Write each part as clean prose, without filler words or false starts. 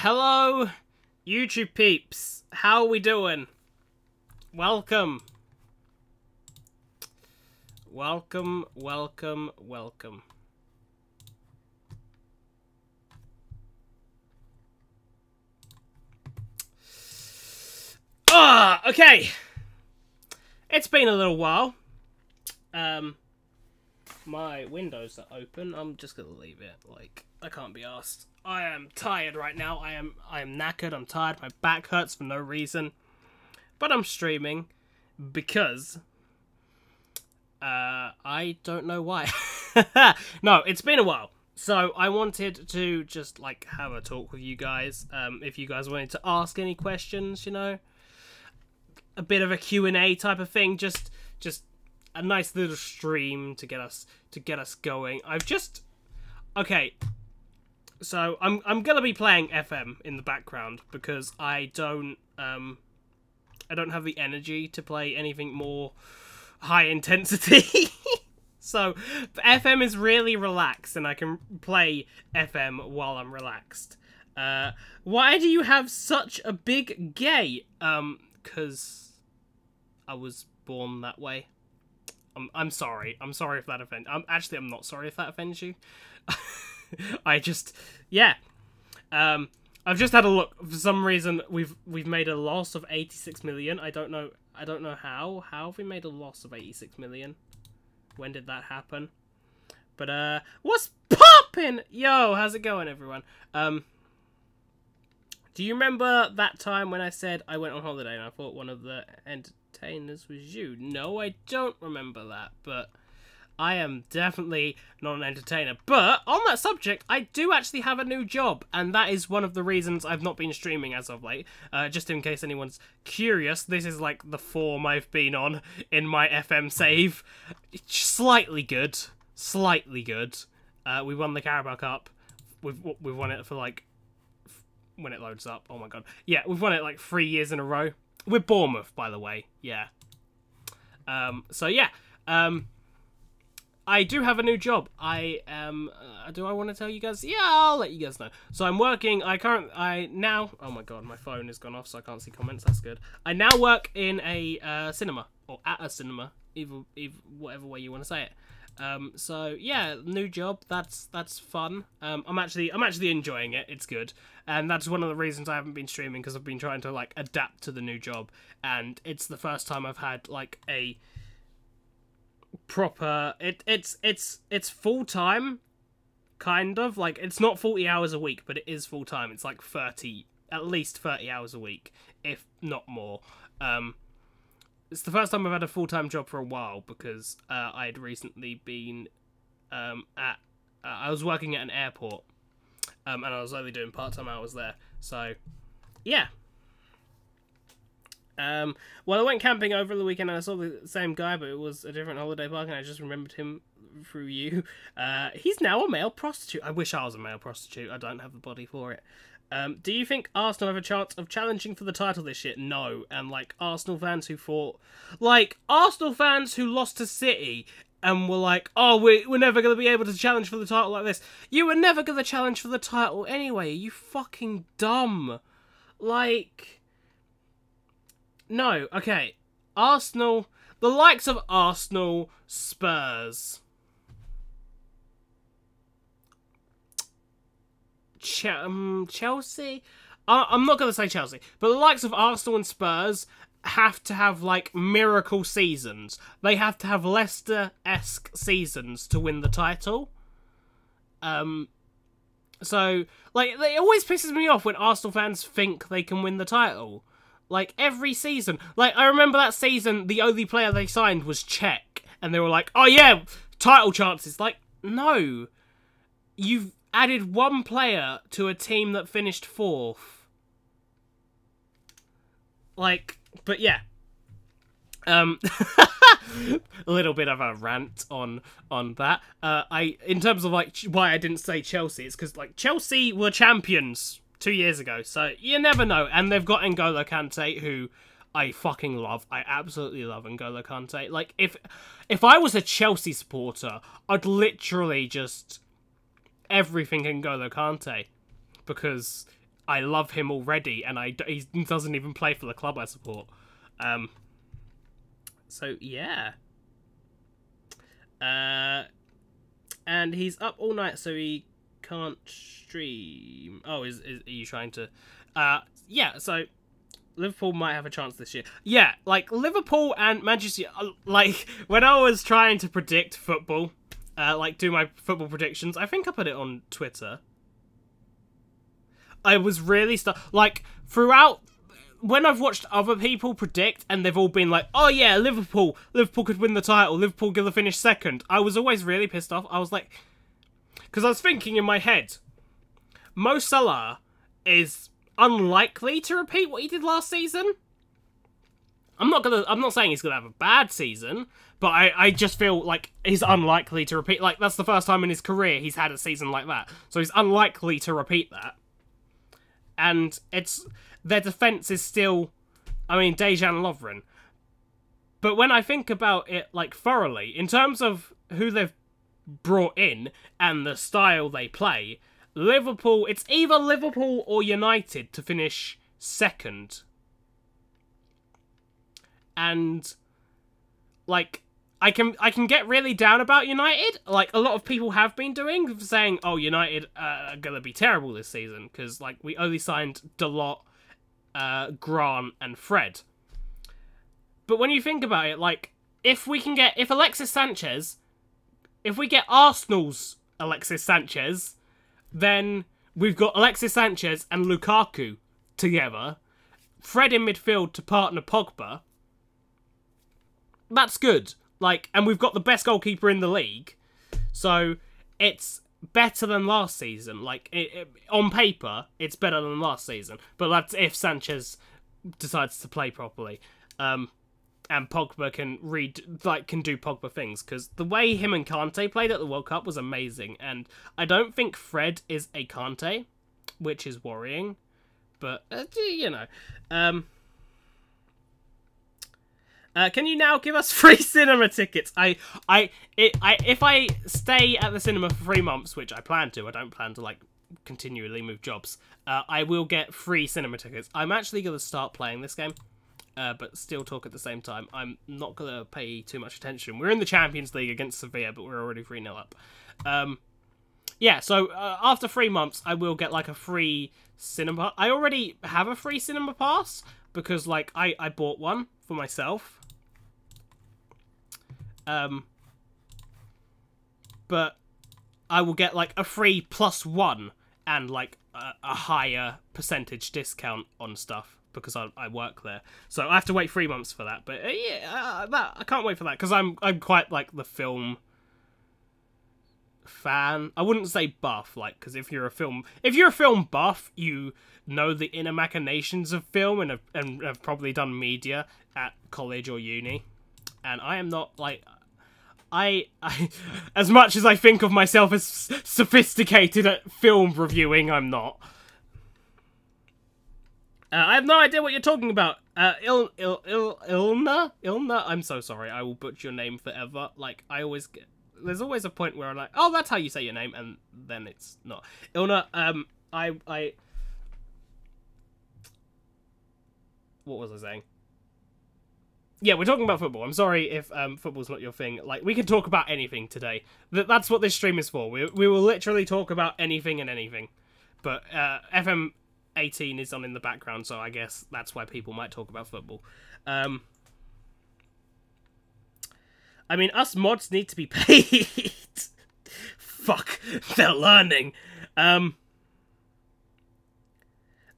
Hello, YouTube peeps. How are we doing? Welcome. Welcome, welcome, welcome. Okay. It's been a little while. My windows are open. I'm just gonna leave it. Like, I can't be asked. I am tired right now. I am knackered. I'm tired. My back hurts for no reason. But I'm streaming because I don't know why. No, it's been a while. So I wanted to just like have a talk with you guys. If you guys wanted to ask any questions, you know, a bit of a Q&A type of thing, just a nice little stream to get us going. Okay. So I'm gonna be playing FM in the background because I don't have the energy to play anything more high intensity. So FM is really relaxed, and I can play FM while I'm relaxed. Why do you have such a big gay? 'Cause I was born that way. I'm sorry. I'm sorry if that offends. I'm not sorry if that offends you. Yeah. I've just had a look. For some reason, we've made a loss of 86 million. I don't know how. How have we made a loss of 86 million? When did that happen? But what's poppin'? Yo, how's it going, everyone? Do you remember that time when I said I went on holiday and I thought one of the entertainers was you? No, I don't remember that, but I am definitely not an entertainer. But on that subject, I do actually have a new job, and that is one of the reasons I've not been streaming as of late. Just in case anyone's curious, this is like the form I've been on in my FM save. Slightly good. Slightly good. We won the Carabao Cup. We've won it for like... when it loads up. Oh my god. Yeah, we've won it like 3 years in a row. We're Bournemouth, by the way. Yeah. So yeah. I do have a new job. I am... do I want to tell you guys? Yeah, I'll let you guys know. So I'm working... I now... Oh my god, my phone has gone off, so I can't see comments. That's good. I now work in a cinema. Or at a cinema. Either whatever way you want to say it. So yeah, new job. That's fun. I'm actually enjoying it. It's good, and that's one of the reasons I haven't been streaming, because I've been trying to like adapt to the new job, and it's the first time I've had like a proper. It's full time, kind of like it's not 40 hours a week, but it is full time. It's like at least 30 hours a week, if not more. It's the first time I've had a full-time job for a while, because I had recently been I was working at an airport, and I was only doing part-time hours there. So, yeah. Well, I went camping over the weekend, and I saw the same guy, but it was a different holiday park, and I just remembered him through you. He's now a male prostitute. I wish I was a male prostitute. I don't have the body for it. Do you think Arsenal have a chance of challenging for the title this year? No. And, like, Arsenal fans who lost to City and were like, oh, we're never going to be able to challenge for the title like this. You were never going to challenge for the title anyway. You fucking dumb. Like, no. Okay. Arsenal, the likes of Arsenal, Spurs, Chelsea? I'm not going to say Chelsea, but the likes of Arsenal and Spurs have to have, like, miracle seasons. They have to have Leicester-esque seasons to win the title. So, like, it always pisses me off when Arsenal fans think they can win the title. Like, every season. Like, I remember that season, the only player they signed was Czech, and they were like, oh yeah, title chances. Like, no. You've added one player to a team that finished 4th. Like, but yeah. A little bit of a rant on that. In terms of like why I didn't say Chelsea, it's because like Chelsea were champions 2 years ago, so you never know. And they've got N'Golo Kante, who I fucking love. I absolutely love N'Golo Kante. Like if I was a Chelsea supporter, I'd literally just everything N'Golo Kante, because I love him already, and he doesn't even play for the club I support. So yeah. And he's up all night, so he can't stream. Oh, are you trying to? Yeah. So Liverpool might have a chance this year. Yeah, like Liverpool and Manchester. Like when I was trying to predict football, like do my football predictions, I think I put it on Twitter. I was really like throughout when I've watched other people predict and they've all been like, "Oh yeah, Liverpool could win the title. Liverpool gonna finish second." I was always really pissed off. I was like, because I was thinking in my head, Mo Salah is unlikely to repeat what he did last season. I'm not saying he's gonna have a bad season, but I just feel like he's unlikely to repeat. Like that's the first time in his career he's had a season like that, so he's unlikely to repeat that. And their defense is still, I mean, Dejan Lovren. But when I think about it like thoroughly, in terms of who they've brought in and the style they play, Liverpool, it's either Liverpool or United to finish second. And like I can get really down about United, like a lot of people have been doing, saying, "Oh, United are gonna be terrible this season," because like we only signed Dalot, Grant, and Fred. But when you think about it, like if we get Arsenal's Alexis Sanchez, then we've got Alexis Sanchez and Lukaku together, Fred in midfield to partner Pogba. That's good. Like, and we've got the best goalkeeper in the league, so it's better than last season. Like, on paper, it's better than last season. But that's if Sanchez decides to play properly, and Pogba can do Pogba things. Because the way him and Kante played at the World Cup was amazing, and I don't think Fred is a Kante, which is worrying. But you know. Can you now give us free cinema tickets? If I stay at the cinema for 3 months, which I plan to, I don't plan to like continually move jobs. I will get free cinema tickets. I'm actually gonna start playing this game, but still talk at the same time. I'm not gonna pay too much attention. We're in the Champions League against Sevilla, but we're already 3-0 up. Yeah. So after 3 months, I will get like a free cinema. I already have a free cinema pass because like I bought one for myself. But I will get like a free +1 and like a higher percentage discount on stuff because I work there. So I have to wait 3 months for that. But yeah, I can't wait for that because I'm quite like the film fan. I wouldn't say buff, like, because if you're a film buff, you know the inner machinations of film and have probably done media at college or uni. And I am not like I as much as I think of myself as sophisticated at film reviewing, I'm not. I have no idea what you're talking about. Ilna? I'm so sorry. I will butcher your name forever. Like, there's always a point where I'm like, oh, that's how you say your name, and then it's not. Ilna, what was I saying? Yeah, we're talking about football. I'm sorry if football's not your thing. Like, we can talk about anything today. That's what this stream is for. We will literally talk about anything and anything. But FM 18 is on in the background, so I guess that's why people might talk about football. I mean, us mods need to be paid. Fuck, they're learning.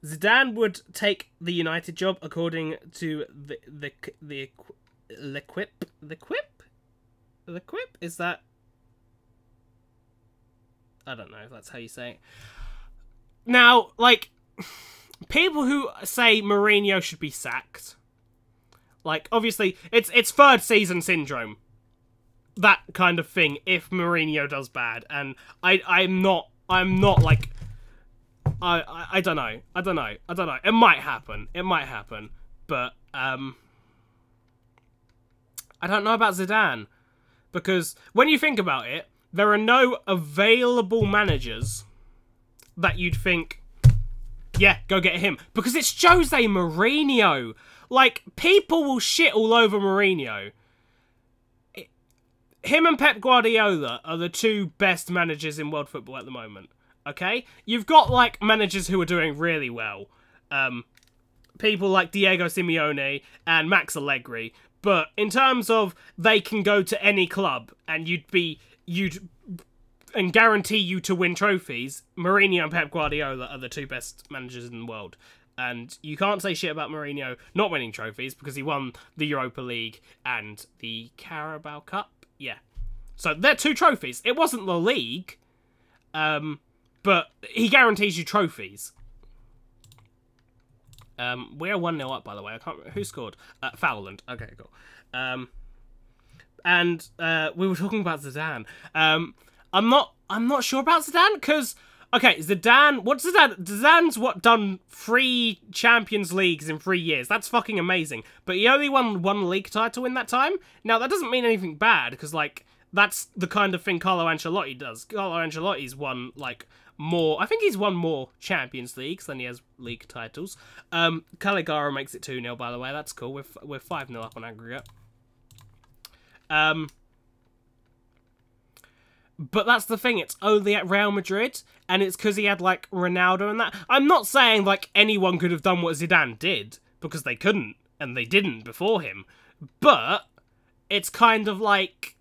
Zidane would take the United job according to the quip. Is that? I don't know if that's how you say it. Now, like, people who say Mourinho should be sacked, like, obviously, it's third season syndrome. That kind of thing, if Mourinho does bad. And I'm not like, I don't know. It might happen. But, I don't know about Zidane. Because, when you think about it, there are no available managers that you'd think, Yeah, go get him. Because it's Jose Mourinho. Like, people will shit all over Mourinho. Him and Pep Guardiola are the two best managers in world football at the moment. Okay? You've got, like, managers who are doing really well. People like Diego Simeone and Max Allegri. But in terms of they can go to any club and and guarantee you to win trophies, Mourinho and Pep Guardiola are the two best managers in the world. And you can't say shit about Mourinho not winning trophies because he won the Europa League and the Carabao Cup. Yeah. So they're two trophies. It wasn't the league, but he guarantees you trophies. We're 1-0 up, by the way. I can't remember who scored. Fowland. Okay, cool. And we were talking about Zidane. I'm not sure about Zidane because okay, Zidane. What's Zidane? Zidane's done 3 Champions Leagues in 3 years. That's fucking amazing. But he only won 1 league title in that time. Now that doesn't mean anything bad because like that's the kind of thing Carlo Ancelotti does. Carlo Ancelotti's won like more. I think he's won more Champions Leagues than he has league titles. Caligari makes it 2-0. By the way, that's cool. We're 5-0 up on aggregate. But that's the thing, it's only at Real Madrid, and it's because he had, like, Ronaldo and that. I'm not saying, like, anyone could have done what Zidane did, because they couldn't, and they didn't before him. But it's kind of like,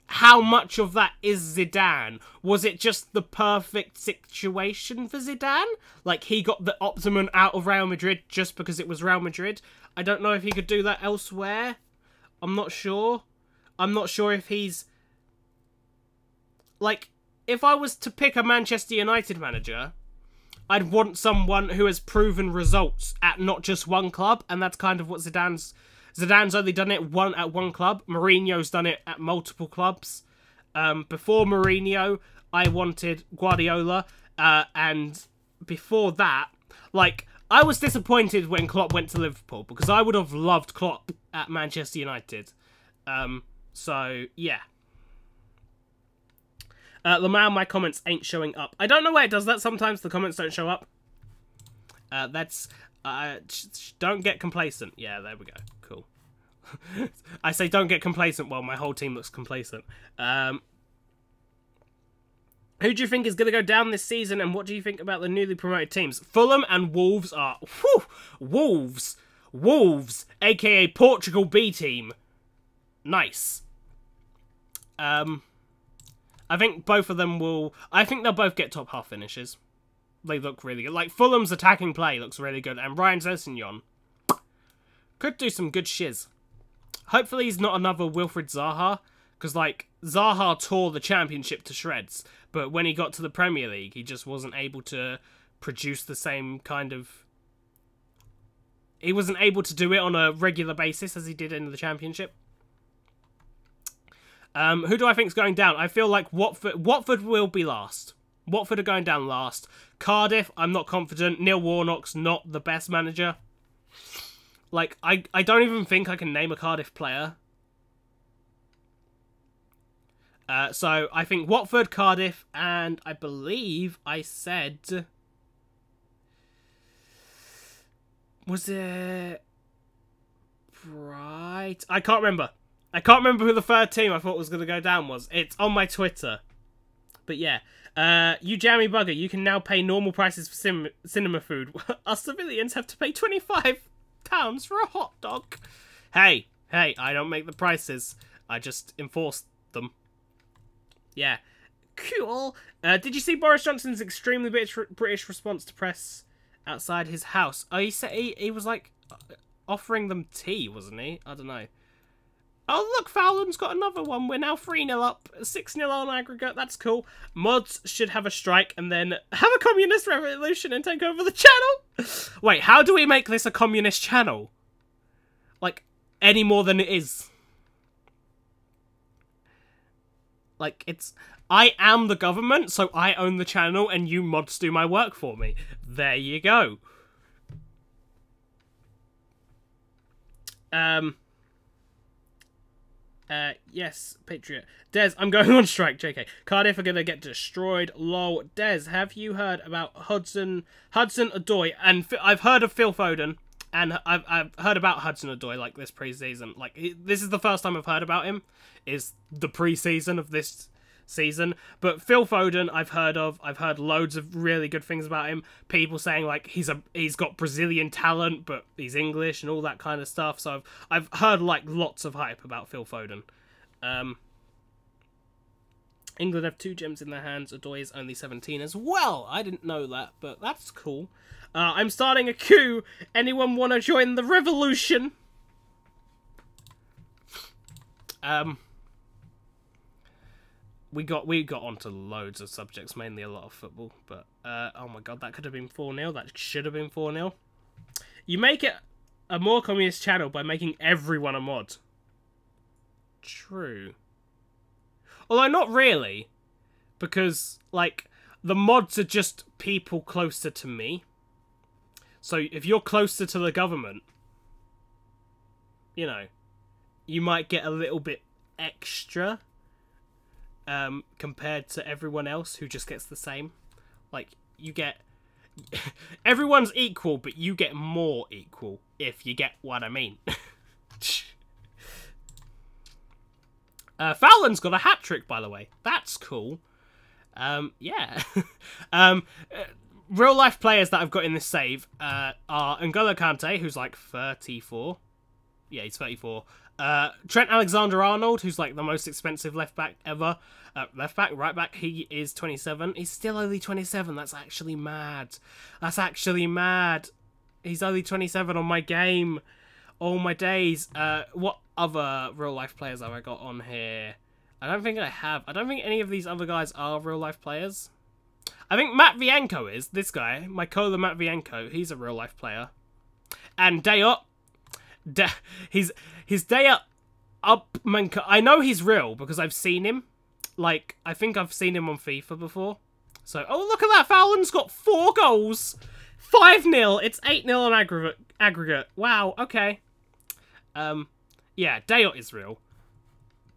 how much of that is Zidane? Was it just the perfect situation for Zidane? Like, he got the optimum out of Real Madrid just because it was Real Madrid? I don't know if he could do that elsewhere. I'm not sure. I'm not sure if he's... Like, if I was to pick a Manchester United manager, I'd want someone who has proven results at not just one club, and that's kind of what Zidane's only done it at one club. Mourinho's done it at multiple clubs. Before Mourinho, I wanted Guardiola, and before that, like, I was disappointed when Klopp went to Liverpool, because I would have loved Klopp at Manchester United. So, yeah. Lamau, my comments ain't showing up. I don't know why it does that. Sometimes the comments don't show up. Don't get complacent. Yeah, there we go. Cool. I say don't get complacent while my whole team looks complacent. Who do you think is going to go down this season, and what do you think about the newly promoted teams? Fulham and Wolves are... Whew, Wolves! Wolves, a.k.a. Portugal B team. Nice. I think both of them will... I think they'll both get top half finishes. They look really good. Like, Fulham's attacking play looks really good. And Ryan Sessegnon could do some good shiz. Hopefully he's not another Wilfried Zaha. Because, like, Zaha tore the Championship to shreds. But when he got to the Premier League, he just wasn't able to produce the same kind of... He wasn't able to do it on a regular basis as he did in the Championship. Who do I think is going down? I feel like Watford will be last. Watford are going down last. Cardiff, I'm not confident. Neil Warnock's not the best manager. Like, I don't even think I can name a Cardiff player. So, I think Watford, Cardiff, and I believe I said... Was it... Right... I can't remember. I can't remember who the third team I thought was going to go down was. It's on my Twitter. But yeah. You jammy bugger, you can now pay normal prices for cinema food. Us civilians have to pay £25 for a hot dog. Hey, I don't make the prices. I just enforce them. Yeah. Cool. Did you see Boris Johnson's extremely British response to press outside his house? Oh, he said he was like offering them tea, wasn't he? I don't know. Oh, look, Fowland's got another one. We're now 3-0 up, 6-0 on aggregate. That's cool. Mods should have a strike and then have a communist revolution and take over the channel. Wait, how do we make this a communist channel? Like, any more than it is? Like, it's... I am the government, so I own the channel and you mods do my work for me. There you go. Yes, Patriot. Des, I'm going on strike, JK. Cardiff are gonna get destroyed, lol. Des, have you heard about Hudson Odoi? And I've heard of Phil Foden, and I've heard about Hudson Odoi, like, this pre-season. Like, this is the first time I've heard about him, is the pre-season of this season. But Phil Foden, I've heard of. I've heard loads of really good things about him. People saying, like, he's got Brazilian talent, but he's English and all that kind of stuff. So I've heard, like, lots of hype about Phil Foden. England have 2 gems in their hands. Odoi is only 17 as well. I didn't know that, but that's cool. I'm starting a coup. Anyone want to join the revolution? We got onto loads of subjects, mainly a lot of football, but oh my god, that could have been 4-0. That should have been 4-0. You make it a more communist channel by making everyone a mod. True. Although not really, because, like, the mods are just people closer to me. So if you're closer to the government, you know, you might get a little bit extra compared to everyone else who just gets the same. Like, you get... everyone's equal, but you get more equal, if you get what I mean. Fowland's got a hat-trick, by the way. That's cool. Yeah. Real-life players that I've got in this save are N'Golo Kante, who's like 34. Yeah, he's 34. Trent Alexander-Arnold, who's like the most expensive left-back ever. Right-back, he is 27. He's still only 27. That's actually mad. That's actually mad. He's only 27 on my game. All my days. What other real-life players have I got on here? I don't think I have. I don't think any of these other guys are real-life players. I think Matvienko is. This guy. Mykola Matvienko. He's a real-life player. And Dayot. His Dayot Upmanko. I know he's real because I've seen him. Like, I think I've seen him on FIFA before. So, oh, look at that. Fowland's got 4 goals. 5-0. It's 8-0 on aggregate. Wow, okay. Yeah, Dayot is real.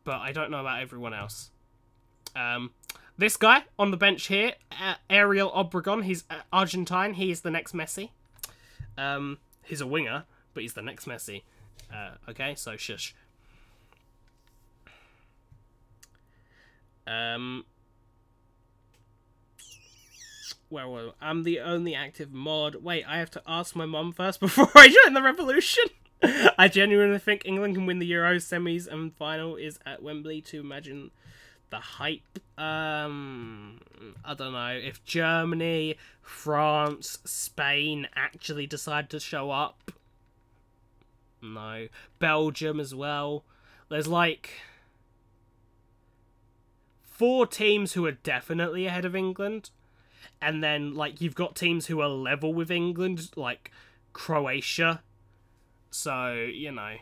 But I don't know about everyone else. This guy on the bench here, Ariel Obregon, he's Argentine. He is the next Messi. He's a winger, but he's the next Messi. Okay, so shush. Where were we? I'm the only active mod. Wait, I have to ask my mum first before I join the revolution. I genuinely think England can win the Euros semis and final is at Wembley. To imagine the hype. I don't know if Germany, France, Spain actually decide to show up. No, Belgium as well. There's like 4 teams who are definitely ahead of England. And then, like, you've got teams who are level with England, like Croatia. So, you know,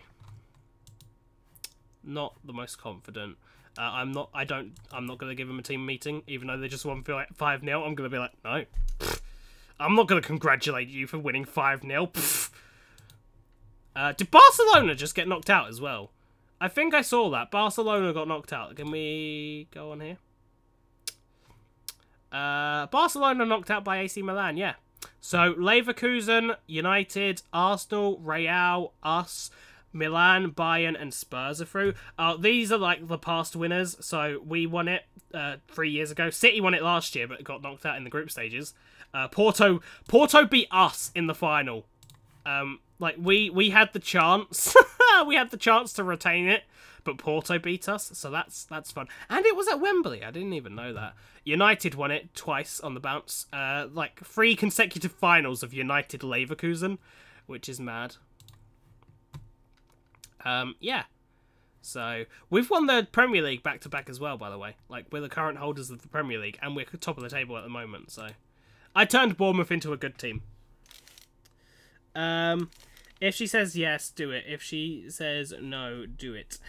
not the most confident. I'm not going to give them a team meeting, even though they just won 5-0. I'm going to be like, no. Pfft. I'm not going to congratulate you for winning 5-0. Did Barcelona just get knocked out as well? I think I saw that. Barcelona got knocked out. Can we go on here? Barcelona knocked out by AC Milan, yeah. So, Leverkusen, United, Arsenal, Real, us, Milan, Bayern, and Spurs are through. These are, like, the past winners. So, we won it 3 years ago. City won it last year, but got knocked out in the group stages. Porto beat us in the final. Like, we had the chance. We had the chance to retain it, but Porto beat us, so that's fun. And it was at Wembley. I didn't even know that. United won it twice on the bounce. Like 3 consecutive finals of United Leverkusen, which is mad. Yeah. So, we've won the Premier League back-to-back as well, by the way. Like, we're the current holders of the Premier League, and we're top of the table at the moment, so... I turned Bournemouth into a good team. If she says yes, do it. If she says no, do it.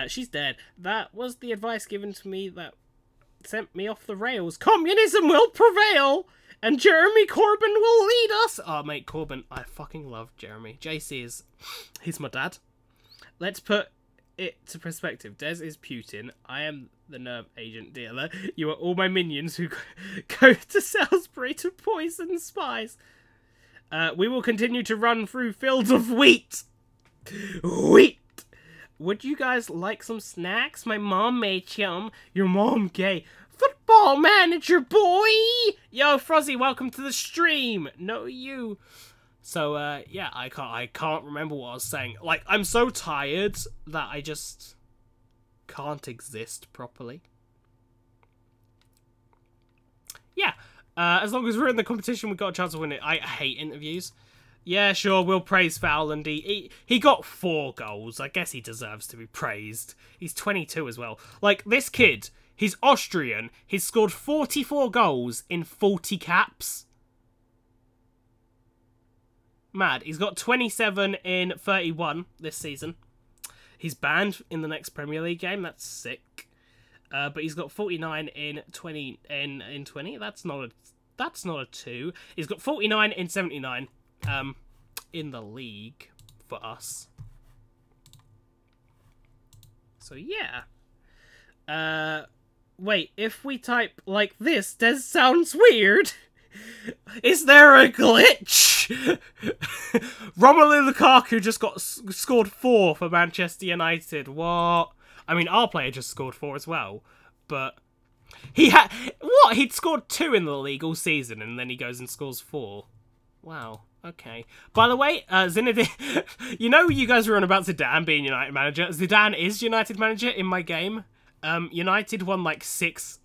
She's dead. That was the advice given to me that sent me off the rails. Communism will prevail, and Jeremy Corbyn will lead us. Oh, mate, Corbyn. I fucking love Jeremy. JC is... he's my dad. Let's put it to perspective, Des is Putin. I am the nerve agent dealer. You are all my minions who go to Salisbury to poison spies. We will continue to run through fields of wheat. Wheat! Would you guys like some snacks? My mom made some. Your mom gay. Football manager, boy! Yo, Frozzy, welcome to the stream. No, you. So, yeah, I can't remember what I was saying. Like, I'm so tired that I just can't exist properly. Yeah, as long as we're in the competition, we've got a chance to win it. I hate interviews. Yeah, sure, we'll praise Fowland. He got 4 goals. I guess he deserves to be praised. He's 22 as well. Like, this kid, he's Austrian. He's scored 44 goals in 40 caps. Mad. He's got 27 in 31 this season. He's banned in the next Premier League game. That's sick. But he's got 49 in 20 in 20. That's not a 2. He's got 49 in 79 in the league for us. So yeah. Wait, if we type like this, does sounds weird. Is there a glitch? Romelu Lukaku just scored 4 for Manchester United. What? I mean, our player just scored 4 as well, but he had what? He'd scored 2 in the league all season, and then he goes and scores 4. Wow. Okay. By the way, Zinedine, you know you guys were on about Zidane being United manager. Zidane is United manager in my game. United won like six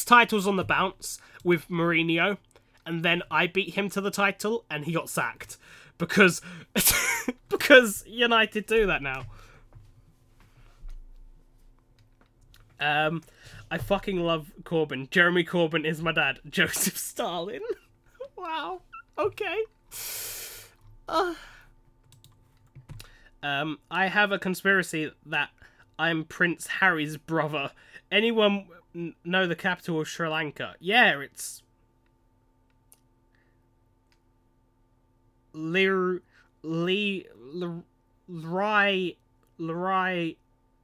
titles on the bounce with Mourinho. And then I beat him to the title, and he got sacked. Because United do that now. I fucking love Corbyn. Jeremy Corbyn is my dad. Joseph Stalin. Wow. Okay. I have a conspiracy that I'm Prince Harry's brother. Anyone know the capital of Sri Lanka? Yeah, it's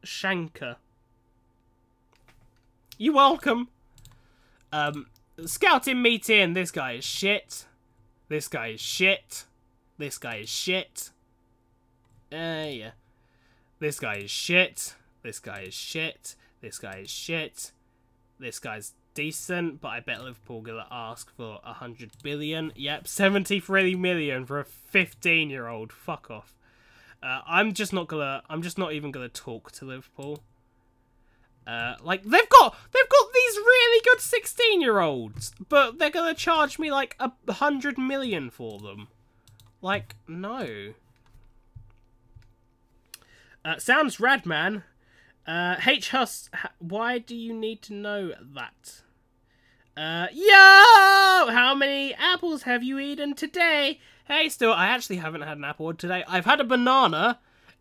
Shankar. You're welcome. Scouting meeting. This guy is shit. This guy is shit. This guy is shit. Yeah. This guy is shit. This guy is shit. This guy is shit. This guy's decent, but I bet Liverpool gonna ask for 100 billion. Yep, 73 million for a 15-year-old. Fuck off. I'm just not even gonna talk to Liverpool. Like they've got these really good 16-year-olds, but they're gonna charge me like 100 million for them. Like, no. Sounds rad, man. H-Hus, why do you need to know that? Yo! How many apples have you eaten today? Hey, still, I actually haven't had an apple today. I've had a banana,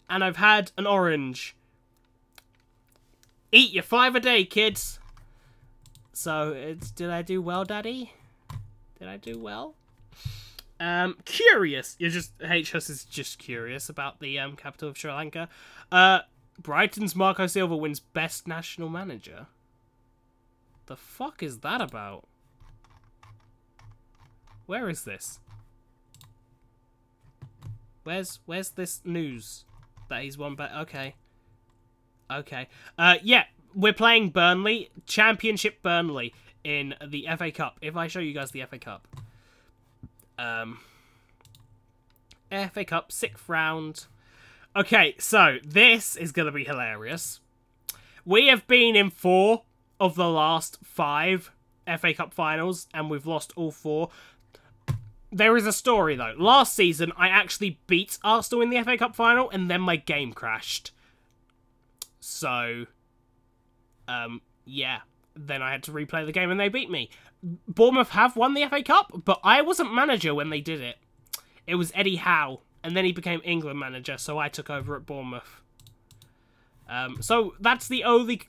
and I've had an orange. Eat your 5 a day, kids. So, did I do well, Daddy? Did I do well? Curious. H-Hus is just curious about the capital of Sri Lanka. Brighton's Marco Silva wins Best National Manager. The fuck is that about? Where is this? Where's this news that he's won? Okay. Okay. Yeah, we're playing Burnley, Championship Burnley in the FA Cup. If I show you guys the FA Cup. FA Cup, 6th round. Okay, so this is going to be hilarious. We have been in 4 of the last 5 FA Cup finals, and we've lost all 4. There is a story, though. Last season, I actually beat Arsenal in the FA Cup final, and then my game crashed. So, yeah. Then I had to replay the game, and they beat me. Bournemouth have won the FA Cup, but I wasn't manager when they did it. It was Eddie Howe, and then he became England manager, so I took over at Bournemouth. So that's the only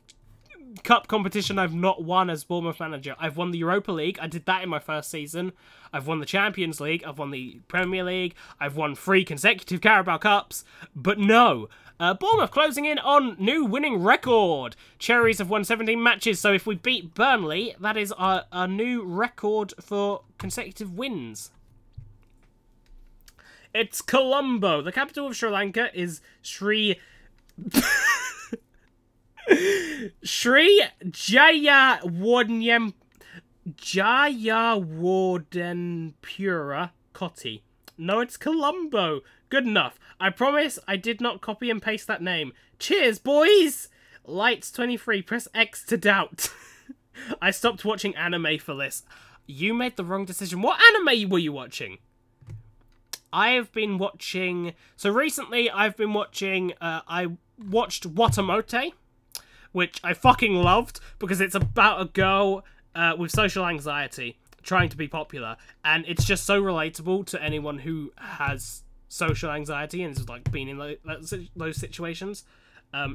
cup competition I've not won as Bournemouth manager. I've won the Europa League. I did that in my first season. I've won the Champions League. I've won the Premier League. I've won 3 consecutive Carabao Cups. But no. Bournemouth closing in on new winning record. Cherries have won 17 matches, so if we beat Burnley, that is our new record for consecutive wins. It's Colombo. The capital of Sri Lanka is Sri Jayawardenepura Koti. No, it's Colombo. Good enough. I promise I did not copy and paste that name. Cheers, boys! Lights23, press X to doubt. I stopped watching anime for this. You made the wrong decision. What anime were you watching? I have been watching... So recently I've been watching... I watched Watamote, which I fucking loved because it's about a girl with social anxiety trying to be popular. And it's just so relatable to anyone who has social anxiety and has like been in those situations.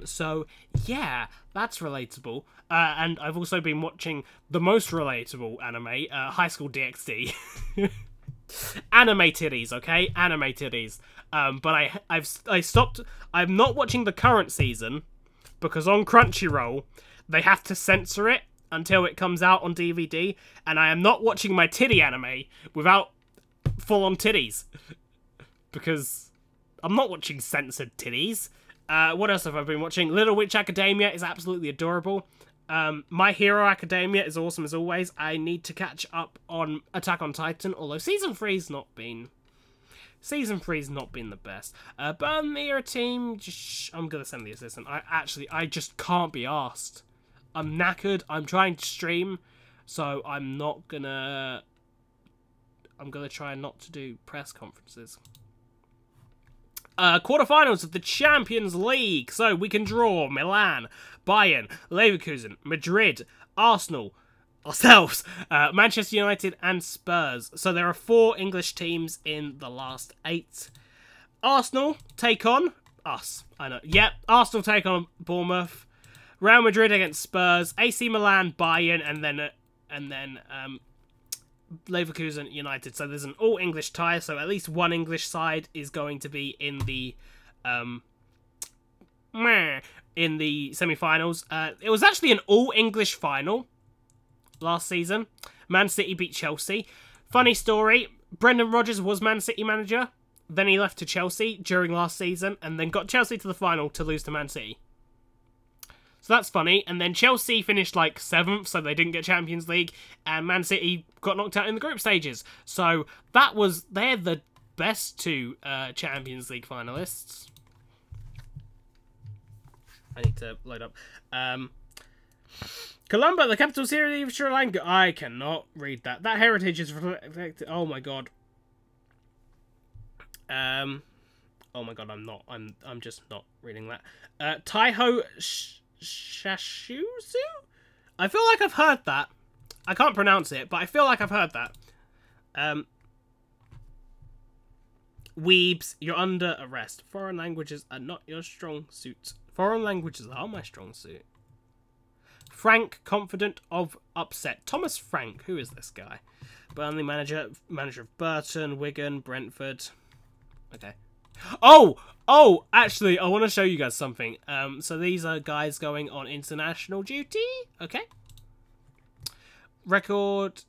So yeah, that's relatable. And I've also been watching the most relatable anime, High School DxD. Anime titties, okay? Anime titties. But I stopped. I'm not watching the current season because on Crunchyroll they have to censor it until it comes out on DVD, and I am not watching my titty anime without full-on titties because I'm not watching censored titties. What else have I been watching? Little Witch Academia is absolutely adorable. My Hero Academia is awesome as always. I need to catch up on Attack on Titan, although Season 3's not been the best. Burnley are a team. I'm gonna send the assistant. I just can't be arsed. I'm knackered. I'm trying to stream, so I'm gonna try not to do press conferences. Quarterfinals of the Champions League. So we can draw Milan, Bayern, Leverkusen, Madrid, Arsenal, ourselves, Manchester United, and Spurs. So there are 4 English teams in the last 8. Arsenal take on us. I know. Yep, Arsenal take on Bournemouth. Real Madrid against Spurs. AC Milan, Bayern, and then Leverkusen, United. So there's an all-English tie, so at least one English side is going to be in the semi-finals. It was actually an all-English final last season. Man City beat Chelsea. Funny story, Brendan Rodgers was Man City manager, then he left to Chelsea during last season, and then got Chelsea to the final to lose to Man City. So that's funny. And then Chelsea finished like 7th, so they didn't get Champions League. And Man City got knocked out in the group stages. So they're the best 2 Champions League finalists. I need to load up. Colombo, the capital city of Sri Lanka. I cannot read that. That heritage is reflected. Oh my god. Oh my god, I'm just not reading that. Taiho Shashuzu? I feel like I've heard that. I can't pronounce it, but I feel like I've heard that. Weebs, you're under arrest. Foreign languages are not your strong suit. Foreign languages are my strong suit. Frank, confident of upset. Thomas Frank, who is this guy? Burnley manager of Burton, Wigan, Brentford. Okay. Oh, actually, I want to show you guys something. So these are guys going on international duty. Okay. Record.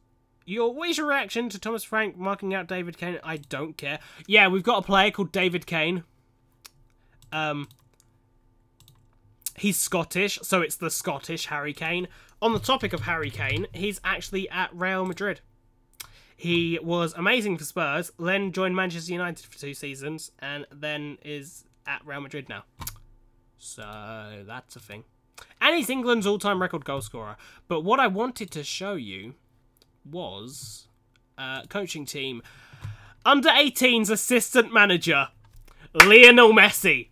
What is your reaction to Thomas Frank marking out David Kane? I don't care. Yeah, we've got a player called David Kane. He's Scottish, so it's the Scottish Harry Kane. On the topic of Harry Kane, he's actually at Real Madrid. He was amazing for Spurs, then joined Manchester United for 2 seasons, and then is at Real Madrid now. So, that's a thing. And he's England's all-time record goal scorer. But what I wanted to show you was coaching team. Under-18s assistant manager, Lionel Messi.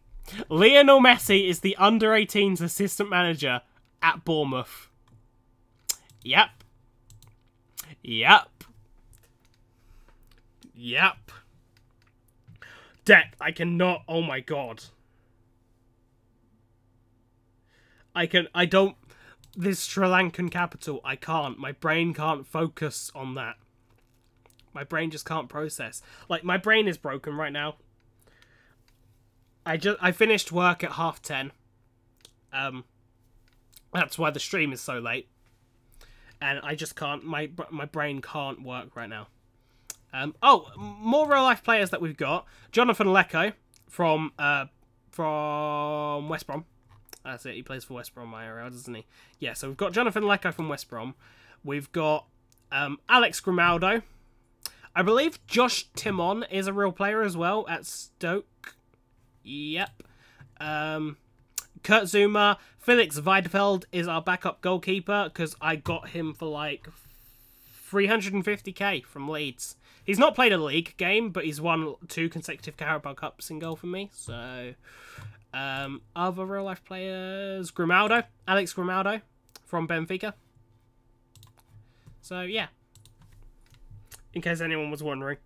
Lionel Messi is the under-18s assistant manager at Bournemouth. Yep. Deck, I cannot, oh my god. this Sri Lankan capital. I can't. My brain can't focus on that. My brain just can't process. Like, my brain is broken right now. I finished work at 10:30. That's why the stream is so late. And I just can't. My brain can't work right now. Oh, more real life players that we've got. Jonathan Lecco from West Brom. That's it. He plays for West Brom IRL, doesn't he? Yeah. So we've got Jonathan Lecco from West Brom. We've got Alex Grimaldo. I believe Josh Timon is a real player as well at Stoke. Yep. Kurt Zuma. Felix Weidfeld is our backup goalkeeper because I got him for like 350k from Leeds. He's not played a league game, but he's won 2 consecutive Carabao Cups in goal for me. So, other real life players, Grimaldo, Alex Grimaldo from Benfica. So yeah, in case anyone was wondering.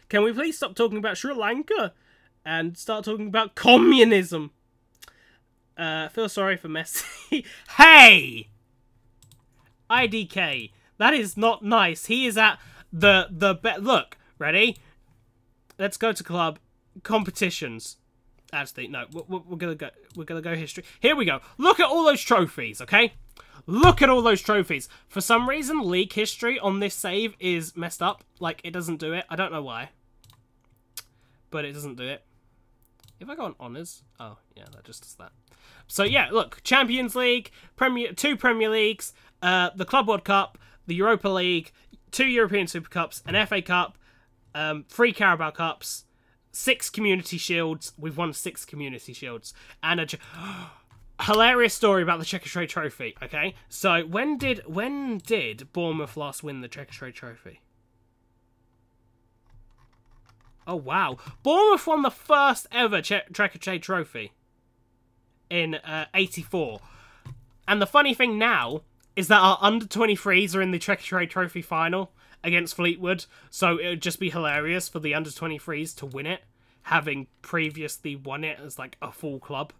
Can we please stop talking about Sri Lanka and start talking about communism? Feel sorry for Messi. Hey! IDK. That is not nice. He is at look, ready? Let's go to club competitions. Actually, no, we're gonna go history. Here we go. Look at all those trophies, okay? Look at all those trophies. For some reason, league history on this save is messed up. Like, it doesn't do it. I don't know why. But it doesn't do it. If I go on honours... Oh, yeah, that just does that. So, yeah, look. Champions League, 2 Premier Leagues, the Club World Cup, the Europa League, 2 European Super Cups, an FA Cup, 3 Carabao Cups, 6 Community Shields. We've won 6 Community Shields. And a... hilarious story about the Checkatrade Trophy, okay? So, when did Bournemouth last win the Checkatrade Trophy? Oh, wow. Bournemouth won the first ever Checkatrade Trophy in 84. And the funny thing now is that our under-23s are in the Checkatrade Trophy final against Fleetwood, so it would just be hilarious for the under-23s to win it, having previously won it as, like, a full club.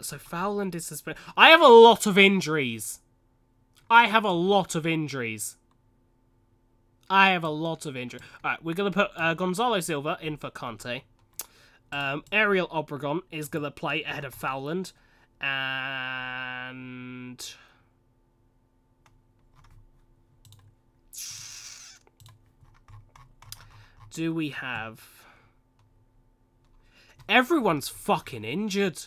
So Fowland is suspended. I have a lot of injuries. Alright, we're going to put Gonzalo Silva in for Conte. Ariel Obregon is going to play ahead of Fowland. And... do we have... everyone's fucking injured.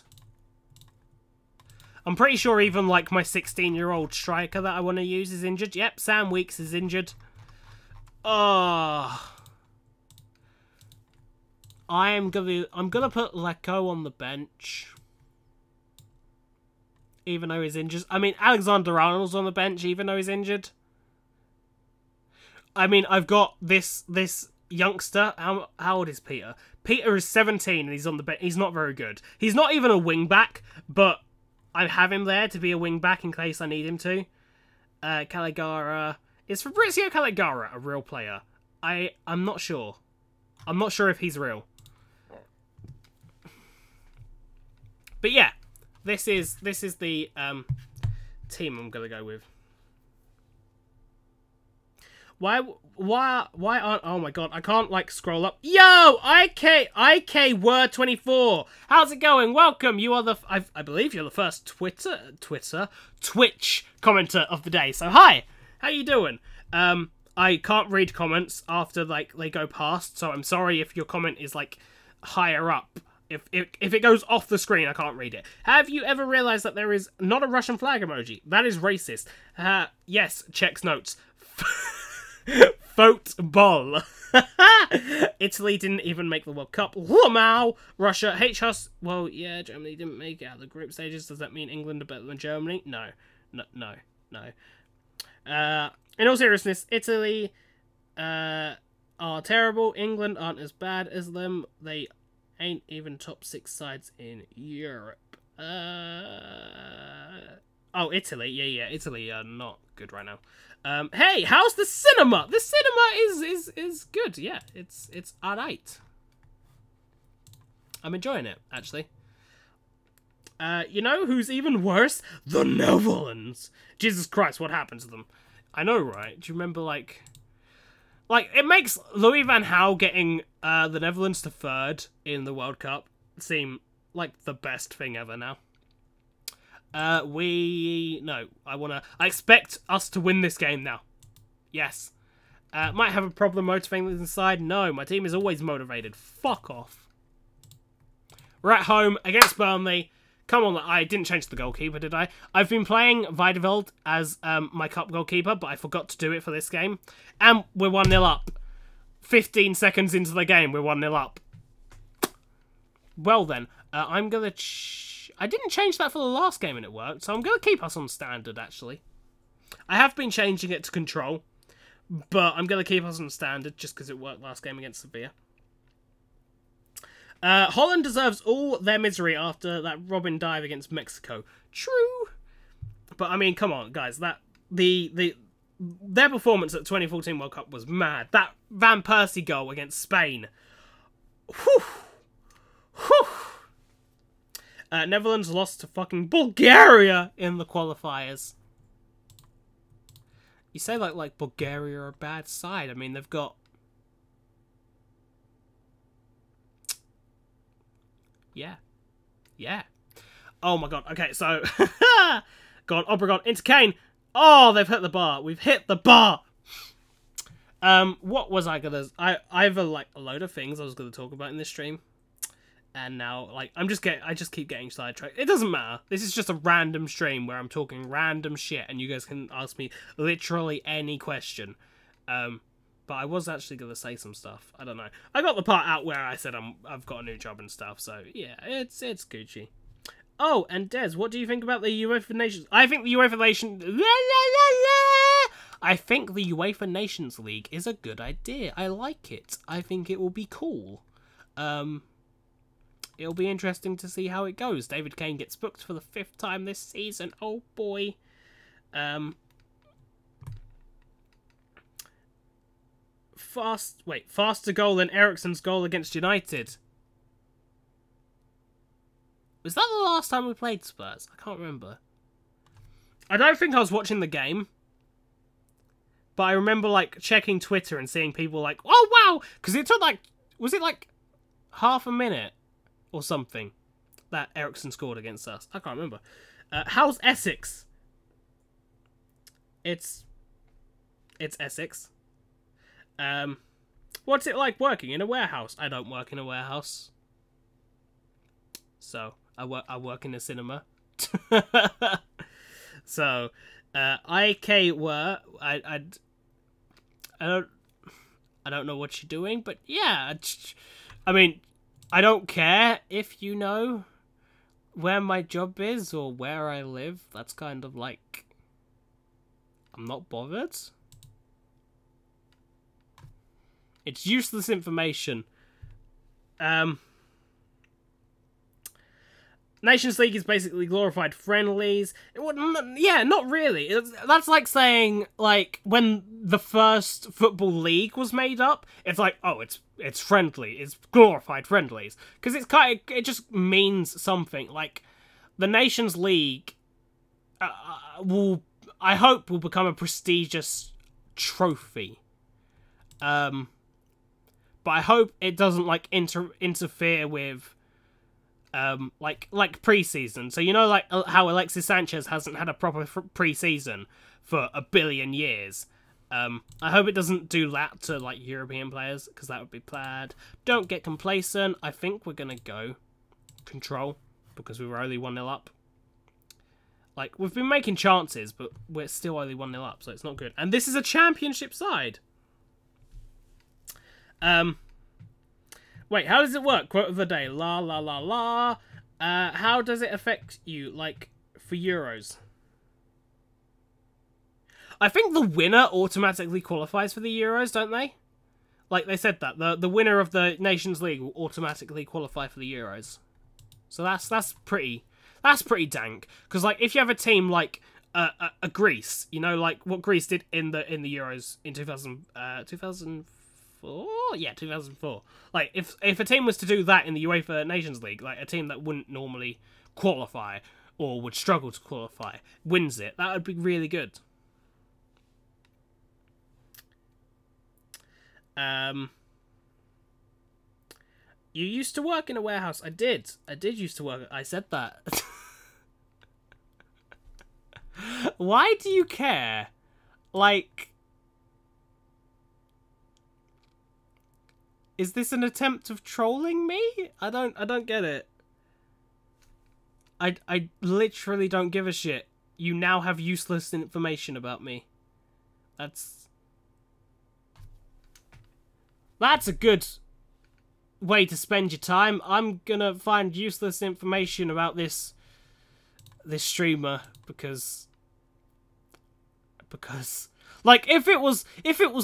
I'm pretty sure even, like, my 16-year-old striker that I want to use is injured. Yep, Sam Weeks is injured. Oh. I'm gonna put Lecco on the bench. Even though he's injured. I mean, Alexander Arnold's on the bench even though he's injured. I mean, I've got this youngster. How old is Peter? Peter is 17 and he's on the bench. He's not very good. He's not even a wing-back, but I have him there to be a wing-back in case I need him to. Caligara. Is Fabrizio Caligara a real player? I'm not sure. I'm not sure if he's real. But yeah, this is the team I'm gonna go with. Why aren't... oh my god, I can't, like, scroll up. Yo! IK Word 24. How's it going? Welcome. You are the... I believe you're the first Twitch commenter of the day. So, hi. How you doing? I can't read comments after, like, they go past. So, I'm sorry if your comment is, like, higher up. If it goes off the screen, I can't read it. Have you ever realized that there is not a Russian flag emoji? That is racist. Yes, checks notes. Football. Italy didn't even make the World Cup. Wow. Russia. H-Hus. Well, yeah, Germany didn't make it out of the group stages. Does that mean England are better than Germany? No. In all seriousness, Italy are terrible. England aren't as bad as them. They ain't even top 6 sides in Europe. Oh, Italy. Yeah, Italy are not good right now. Hey, how's the cinema? The cinema is good. Yeah, it's alright. I'm enjoying it, actually. You know who's even worse? The Netherlands. Jesus Christ, what happened to them? I know, right? Do you remember, like, it makes Louis van Gaal getting the Netherlands to third in the World Cup seem like the best thing ever now. I expect us to win this game now. Yes. Might have a problem motivating this inside. No, my team is always motivated. Fuck off. We're at home against Burnley. Come on, I didn't change the goalkeeper, did I? I've been playing Weideveld as my cup goalkeeper, but I forgot to do it for this game. And we're 1-0 up. 15 seconds into the game, we're 1-0 up. Well then, I'm going to... I didn't change that for the last game and it worked, so I'm going to keep us on standard, actually. I have been changing it to control, but I'm going to keep us on standard just because it worked last game against Sevilla. Holland deserves all their misery after that Robin dive against Mexico. True. But, I mean, come on, guys. Their performance at the 2014 World Cup was mad. That Van Persie goal against Spain. Whew. Whew. Netherlands lost to fucking Bulgaria in the qualifiers. You say like Bulgaria are a bad side. I mean, they've got... Yeah. Yeah. Oh my god. Okay, so... Go on, Obregon into Kane. Oh, they've hit the bar. We've hit the bar. What was I gonna... I have a load of things I was gonna talk about in this stream. And now, like, I just keep getting sidetracked. It doesn't matter. This is just a random stream where I'm talking random shit and you guys can ask me literally any question. But I was actually going to say some stuff. I don't know. I got the part out where I said I've got a new job and stuff, so yeah, it's Gucci. Oh, and Des, what do you think about the UEFA Nations? I think the UEFA Nations... I think the UEFA Nations League is a good idea. I like it. I think it will be cool. It'll be interesting to see how it goes. David Kane gets booked for the 5th time this season. Oh boy. Faster goal than Eriksen's goal against United. Was that the last time we played Spurs? I can't remember. I don't think I was watching the game. But I remember, like, checking Twitter and seeing people like, oh, wow! Because it took, like, was it, like, half a minute or something that Eriksen scored against us? I can't remember. How's Essex? It's Essex. What's it like working in a warehouse? I don't work in a warehouse. So, I work in a cinema. So, I don't know what you're doing, but yeah, I mean, I don't care if you know where my job is or where I live. That's kind of like, I'm not bothered. It's useless information. Nations League is basically glorified friendlies. Yeah, not really. That's like saying, like, when the first Football League was made up, it's like, oh, it's friendly. It's glorified friendlies. Because it's kind of, it just means something. Like, the Nations League I hope will become a prestigious trophy. But I hope it doesn't, like, interfere with... like pre-season. So you know, like how Alexis Sanchez hasn't had a proper pre-season for a billion years. I hope it doesn't do that to like European players, because that would be bad. Don't get complacent. I think we're gonna go control because we were only 1-0 up. Like, we've been making chances, but we're still only 1-0 up, so it's not good. And this is a championship side. Wait, how does it work? Quote of the day. La, la, la, la. How does it affect you, like, for Euros? I think the winner automatically qualifies for the Euros, don't they? Like, they said that. The winner of the Nations League will automatically qualify for the Euros. So that's pretty dank. Because, like, if you have a team like a Greece, you know, like what Greece did in the Euros in 2004? Yeah, 2004. Like, if a team was to do that in the UEFA Nations League, like a team that wouldn't normally qualify or would struggle to qualify wins it. That would be really good. You used to work in a warehouse. I did used to work. I said that. Why do you care? Like, is this an attempt of trolling me? I don't get it. I literally don't give a shit. You now have useless information about me. That's a good way to spend your time. I'm gonna find useless information about this streamer because like if it was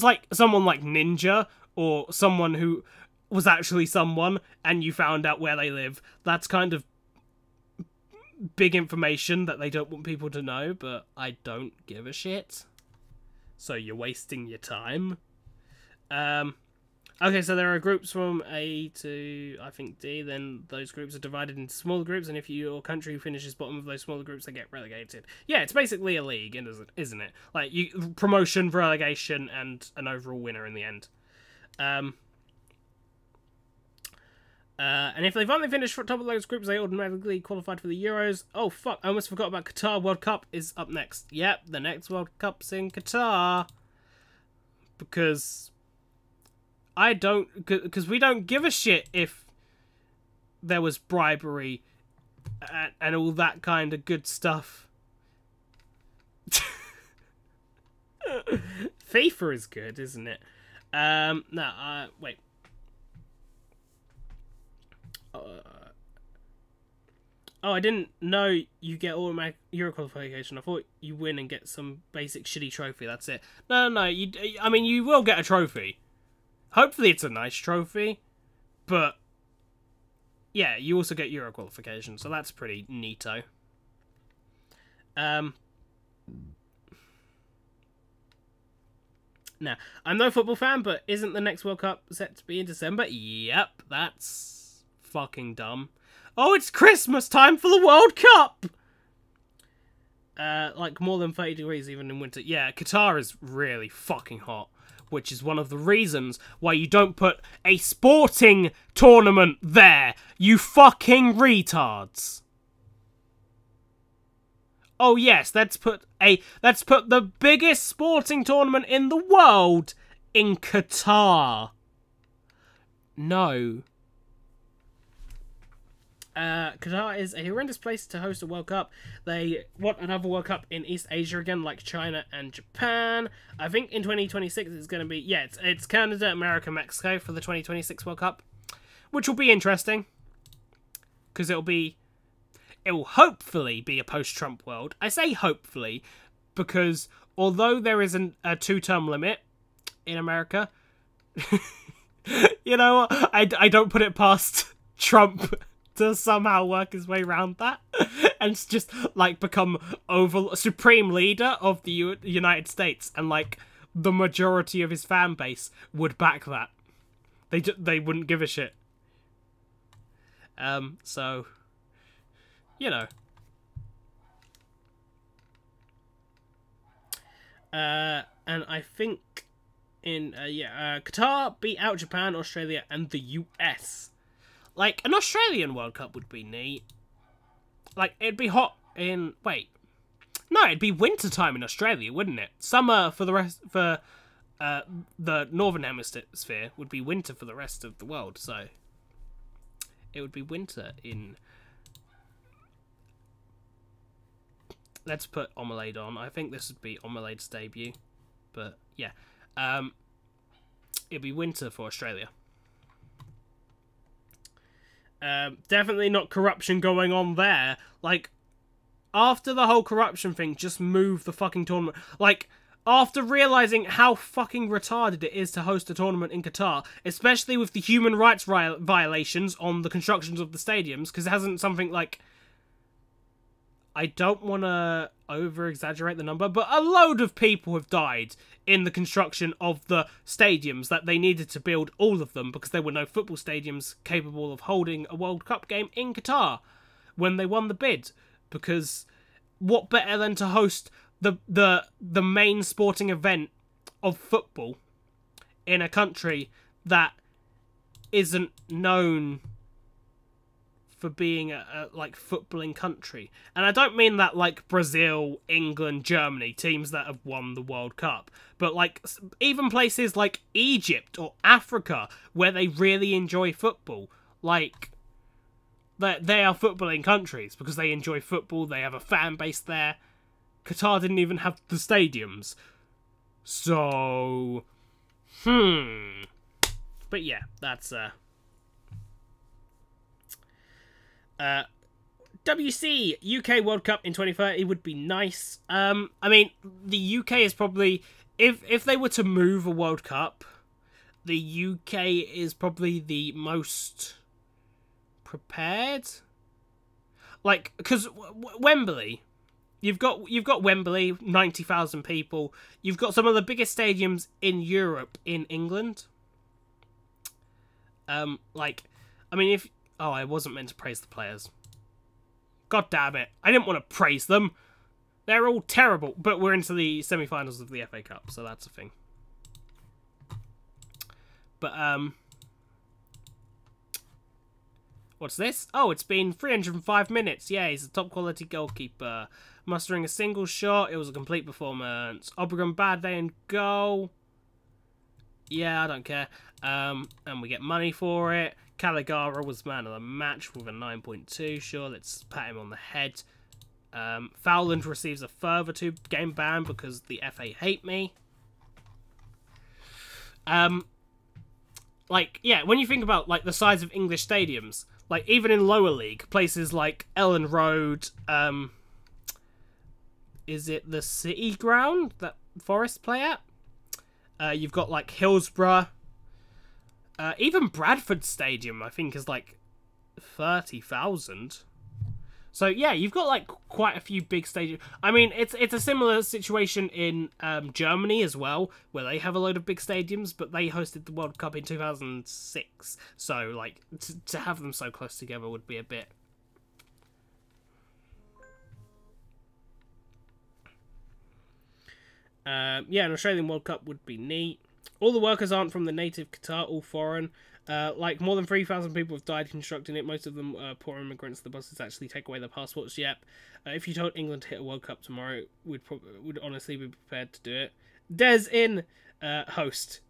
like someone like Ninja or someone who was actually someone and you found out where they live, that's kind of big information that they don't want people to know, but I don't give a shit. So you're wasting your time. Okay, so there are groups from A to, I think, D. Then those groups are divided into smaller groups, and if your country finishes bottom of those smaller groups, they get relegated. Yeah, it's basically a league, isn't it? Like, promotion, relegation, and an overall winner in the end. And if they've only finished top of those groups, they automatically qualified for the Euros. Oh, fuck, I almost forgot about Qatar. World Cup is up next. Yep, the next World Cup's in Qatar. Because we don't give a shit if there was bribery and all that kind of good stuff. FIFA is good, isn't it? Wait. Oh, I didn't know you get automatic Euro qualification. I thought you win and get some basic shitty trophy. That's it. No. I mean, you will get a trophy. Hopefully it's a nice trophy, but yeah, you also get Euro qualification, so that's pretty neato. Now, I'm no football fan, but isn't the next World Cup set to be in December? Yep, that's fucking dumb. Oh, it's Christmas time for the World Cup! Like more than 30 degrees even in winter. Yeah, Qatar is really fucking hot, which is one of the reasons why you don't put a sporting tournament there, you fucking retards. Oh yes, let's put the biggest sporting tournament in the world in Qatar. No. Qatar is a horrendous place to host a World Cup. They want another World Cup in East Asia again, like China and Japan. I think in 2026 it's going to be... Yeah, it's Canada, America, Mexico for the 2026 World Cup. Which will be interesting. Because it will hopefully be a post-Trump world. I say hopefully because although there is a 2-term limit in America, you know, I don't put it past Trump to somehow work his way around that and just like become supreme leader of the United States, and like the majority of his fan base would back that. They wouldn't give a shit. So you know. And I think in Qatar beat out Japan, Australia, and the US. Like, an Australian World Cup would be neat. Like, it'd be hot in... Wait. No, it'd be winter time in Australia, wouldn't it? Summer for the Northern Hemisphere would be winter for the rest of the world, so... It would be winter in... Let's put Omelade on. I think this would be Omelade's debut. But, yeah. It'd be winter for Australia. Definitely not corruption going on there. Like, after the whole corruption thing, just move the fucking tournament. Like, after realising how fucking retarded it is to host a tournament in Qatar, especially with the human rights violations on the constructions of the stadiums, because it hasn't something like... I don't want to over-exaggerate the number, but a load of people have died in the construction of the stadiums that they needed to build, all of them, because there were no football stadiums capable of holding a World Cup game in Qatar. when they won the bid, because what better than to host the main sporting event of football in a country that isn't known for being a like footballing country. And I don't mean that like Brazil, England, Germany, teams that have won the World Cup, but like even places like Egypt or Africa where they really enjoy football. Like they are footballing countries because they enjoy football, they have a fan base there. Qatar didn't even have the stadiums. So but yeah, that's WC UK World Cup in 2030 would be nice. I mean, the UK is probably, if they were to move a World Cup, the UK is probably the most prepared. Like, because Wembley, you've got Wembley, 90,000 people. You've got some of the biggest stadiums in Europe in England. Like, I mean, if... Oh, I wasn't meant to praise the players. God damn it. I didn't want to praise them. They're all terrible. But we're into the semi-finals of the FA Cup, so that's a thing. But, what's this? Oh, it's been 305 minutes. Yeah, he's a top-quality goalkeeper. Mustering a single shot. It was a complete performance. Obregon, bad day in goal. Yeah, I don't care. And we get money for it. Caligara was man of the match with a 9.2. Sure, let's pat him on the head. Fowland receives a further 2-game ban because the FA hate me. Like, yeah, when you think about, like, the size of English stadiums, like, even in lower league, places like Ellen Road, is it the City Ground that Forest play at? You've got, like, Hillsborough. Even Bradford Stadium, I think, is like 30,000. So yeah, you've got like quite a few big stadiums. I mean, it's a similar situation in Germany as well, where they have a load of big stadiums, but they hosted the World Cup in 2006. So like to have them so close together would be a bit. Yeah, an Australian World Cup would be neat. All the workers aren't from the native Qatar, all foreign. Like, more than 3,000 people have died constructing it. Most of them are poor immigrants. The buses actually take away their passports. Yep. If you told England to hit a World Cup tomorrow, would honestly be prepared to do it. Des in, host.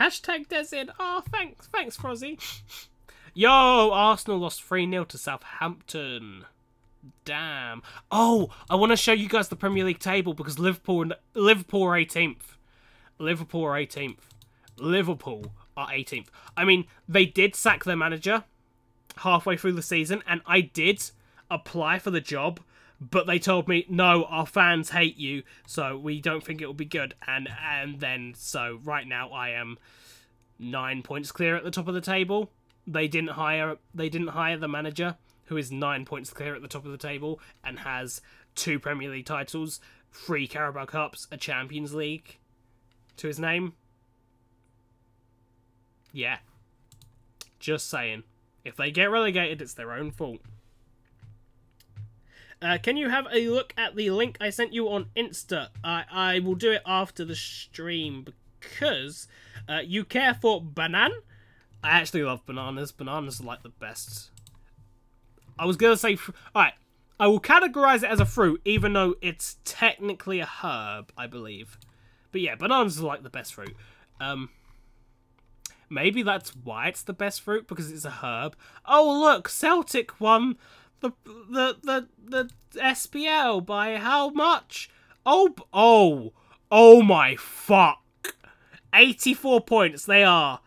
Hashtag Des in. Oh, thanks, Frozzy. Yo, Arsenal lost 3-0 to Southampton. Damn. Oh, I want to show you guys the Premier League table because Liverpool are 18th. Liverpool are 18th. Liverpool are 18th. I mean, they did sack their manager halfway through the season, and I did apply for the job, but they told me, no, our fans hate you, so we don't think it will be good. And then, so right now I am 9 points clear at the top of the table. They didn't hire the manager, who is 9 points clear at the top of the table, and has 2 Premier League titles, 3 Carabao Cups, a Champions League to his name. Yeah. Just saying. If they get relegated, it's their own fault. Can you have a look at the link I sent you on Insta? I will do it after the stream because you care for banan? I actually love bananas. Bananas are like the best. I was going to say... Alright. I will categorize it as a fruit, even though it's technically a herb, I believe. But yeah, bananas are like the best fruit. Maybe that's why it's the best fruit, because it's a herb. Oh look, Celtic won the SPL by how much? Oh my fuck. 84 points. They are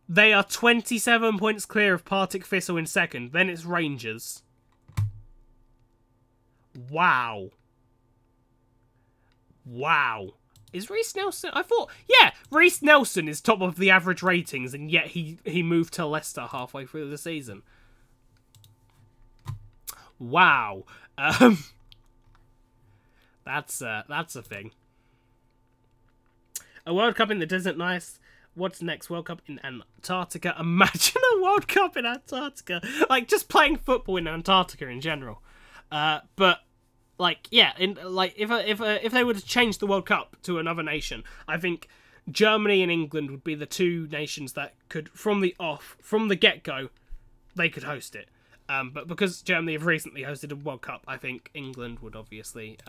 27 points clear of Partick Thistle in second. Then it's Rangers. Wow. Is Reece Nelson... I thought... Yeah, Reece Nelson is top of the average ratings, and yet he moved to Leicester halfway through the season. Wow. That's a thing. A World Cup in the desert, nice. What's next? World Cup in Antarctica. Imagine a World Cup in Antarctica. Like, just playing football in Antarctica in general. But, like, yeah, if they were to change the World Cup to another nation, I think Germany and England would be the two nations that could, from the get-go, they could host it. But because Germany have recently hosted a World Cup, I think England would obviously...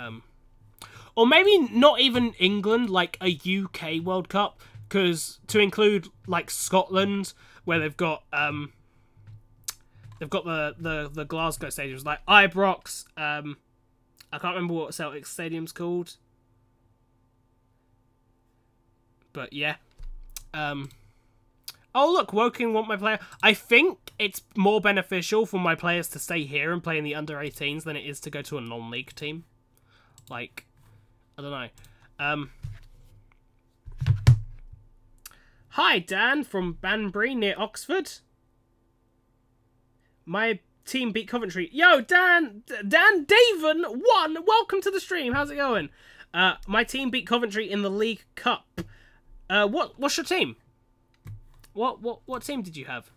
or maybe not even England, like a UK World Cup, because to include, like, Scotland, where they've got the Glasgow stadiums, like Ibrox, I can't remember what Celtic Stadium's called. But, yeah. Oh, look, Woking want my player. I think it's more beneficial for my players to stay here and play in the under-18s than it is to go to a non-league team. Like, I don't know. Hi, Dan from Banbury near Oxford. My team beat Coventry. Yo, Dan Davon won. Welcome to the stream. How's it going? My team beat Coventry in the League Cup. What's your team? What team did you have?